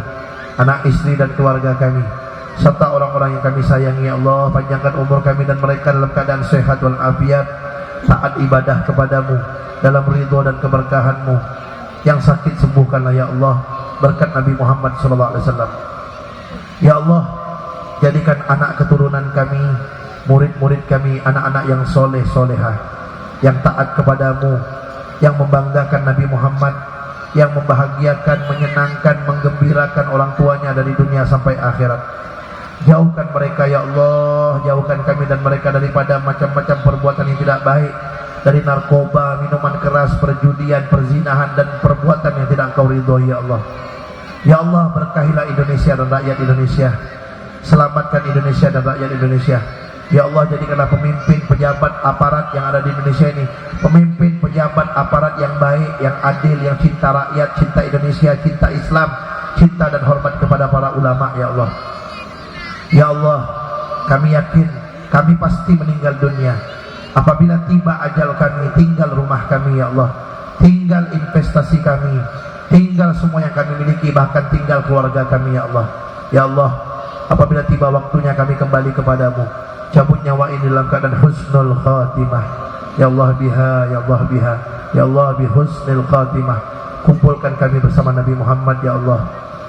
anak istri dan keluarga kami, serta orang-orang yang kami sayangi ya Allah. Panjangkan umur kami dan mereka dalam keadaan sehat walafiat, taat ibadah kepadamu, dalam ridho dan keberkahan-Mu. Yang sakit sembuhkanlah ya Allah, berkat Nabi Muhammad SAW. Ya Allah, jadikan anak keturunan kami, murid-murid kami, anak-anak yang soleh solehah, yang taat kepadamu, yang membanggakan Nabi Muhammad, yang membahagiakan, menyenangkan, menggembirakan orang tuanya dari dunia sampai akhirat. Jauhkan mereka ya Allah, jauhkan kami dan mereka daripada macam-macam perbuatan yang tidak baik, dari narkoba, minuman keras, perjudian, perzinahan, dan perbuatan yang tidak Engkau ridhoi ya Allah. Ya Allah, berkahilah Indonesia dan rakyat Indonesia, selamatkan Indonesia dan rakyat Indonesia. Ya Allah, jadikanlah pemimpin pejabat aparat yang ada di Indonesia ini pemimpin pejabat aparat yang baik, yang adil, yang cinta rakyat, cinta Indonesia, cinta Islam, cinta dan hormat kepada para ulama ya Allah. Ya Allah, kami yakin kami pasti meninggal dunia. Apabila tiba ajal kami, tinggal rumah kami ya Allah, tinggal investasi kami, tinggal semua yang kami miliki, bahkan tinggal keluarga kami ya Allah. Ya Allah, apabila tiba waktunya kami kembali kepadamu, cabut nyawa ini dalam keadaan husnul khatimah ya Allah biha, ya Allah biha, ya Allah bi husnul khatimah. Kumpulkan kami bersama Nabi Muhammad ya Allah.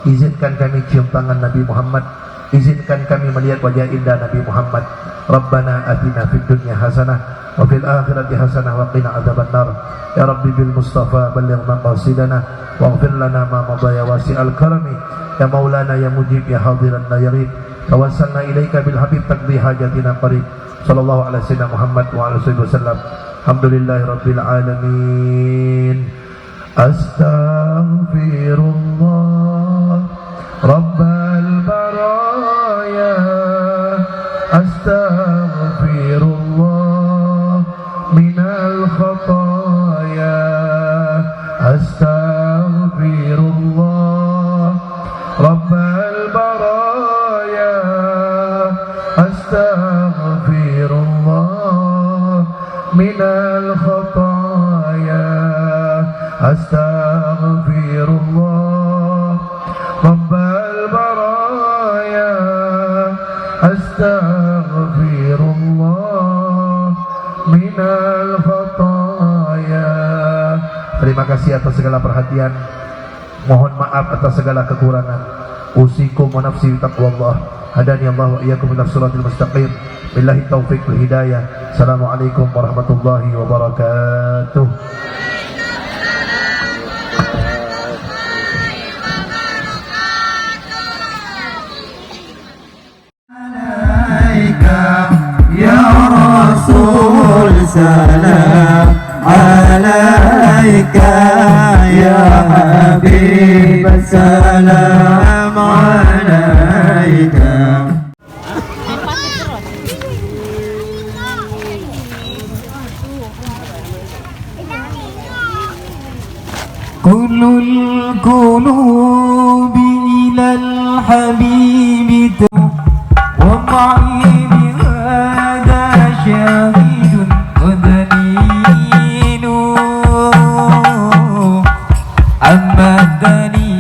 Izinkan kami cium tangan Nabi Muhammad, izinkan kami melihat wajah indah Nabi Muhammad. Rabbana atina fid dunya hasanah wa fil akhirati hasanah wa qina adzabannar. Ya Rabbi bil Mustafa balligh maqasidana waghfir lana ma madaya wasi'al karami. Ya Maulana ya Mujib ya Hadiran la yarib. Tawassalna ilaika bil habib taqdi hajatina qarib. Sallallahu alaihi wasallam Muhammad wa alihi wasallam. Alhamdulillahi rabbil alamin. Astaghfirullah Rabbal baraya, astaghfirullah minal khataya, astaghfirullah Rabbal baraya, astaghfirullah minal khataya, astaghfirullah Rabbal baraya, astaghfirullah minal khataya. Terima kasih atas segala perhatian. Mohon maaf atas segala kekurangan. Usikum wa nafsi taqwallah. Hadani Allah wa iyyakum ila shiratal mustaqim. Billahi taufiq wal hidayah. Assalamualaikum warahmatullahi wabarakatuh. والسلام عليك يا حبيب السلام عليك. كل القلوب إلى الحبيب ومعي بهذا شاهد ودليل أما الدليل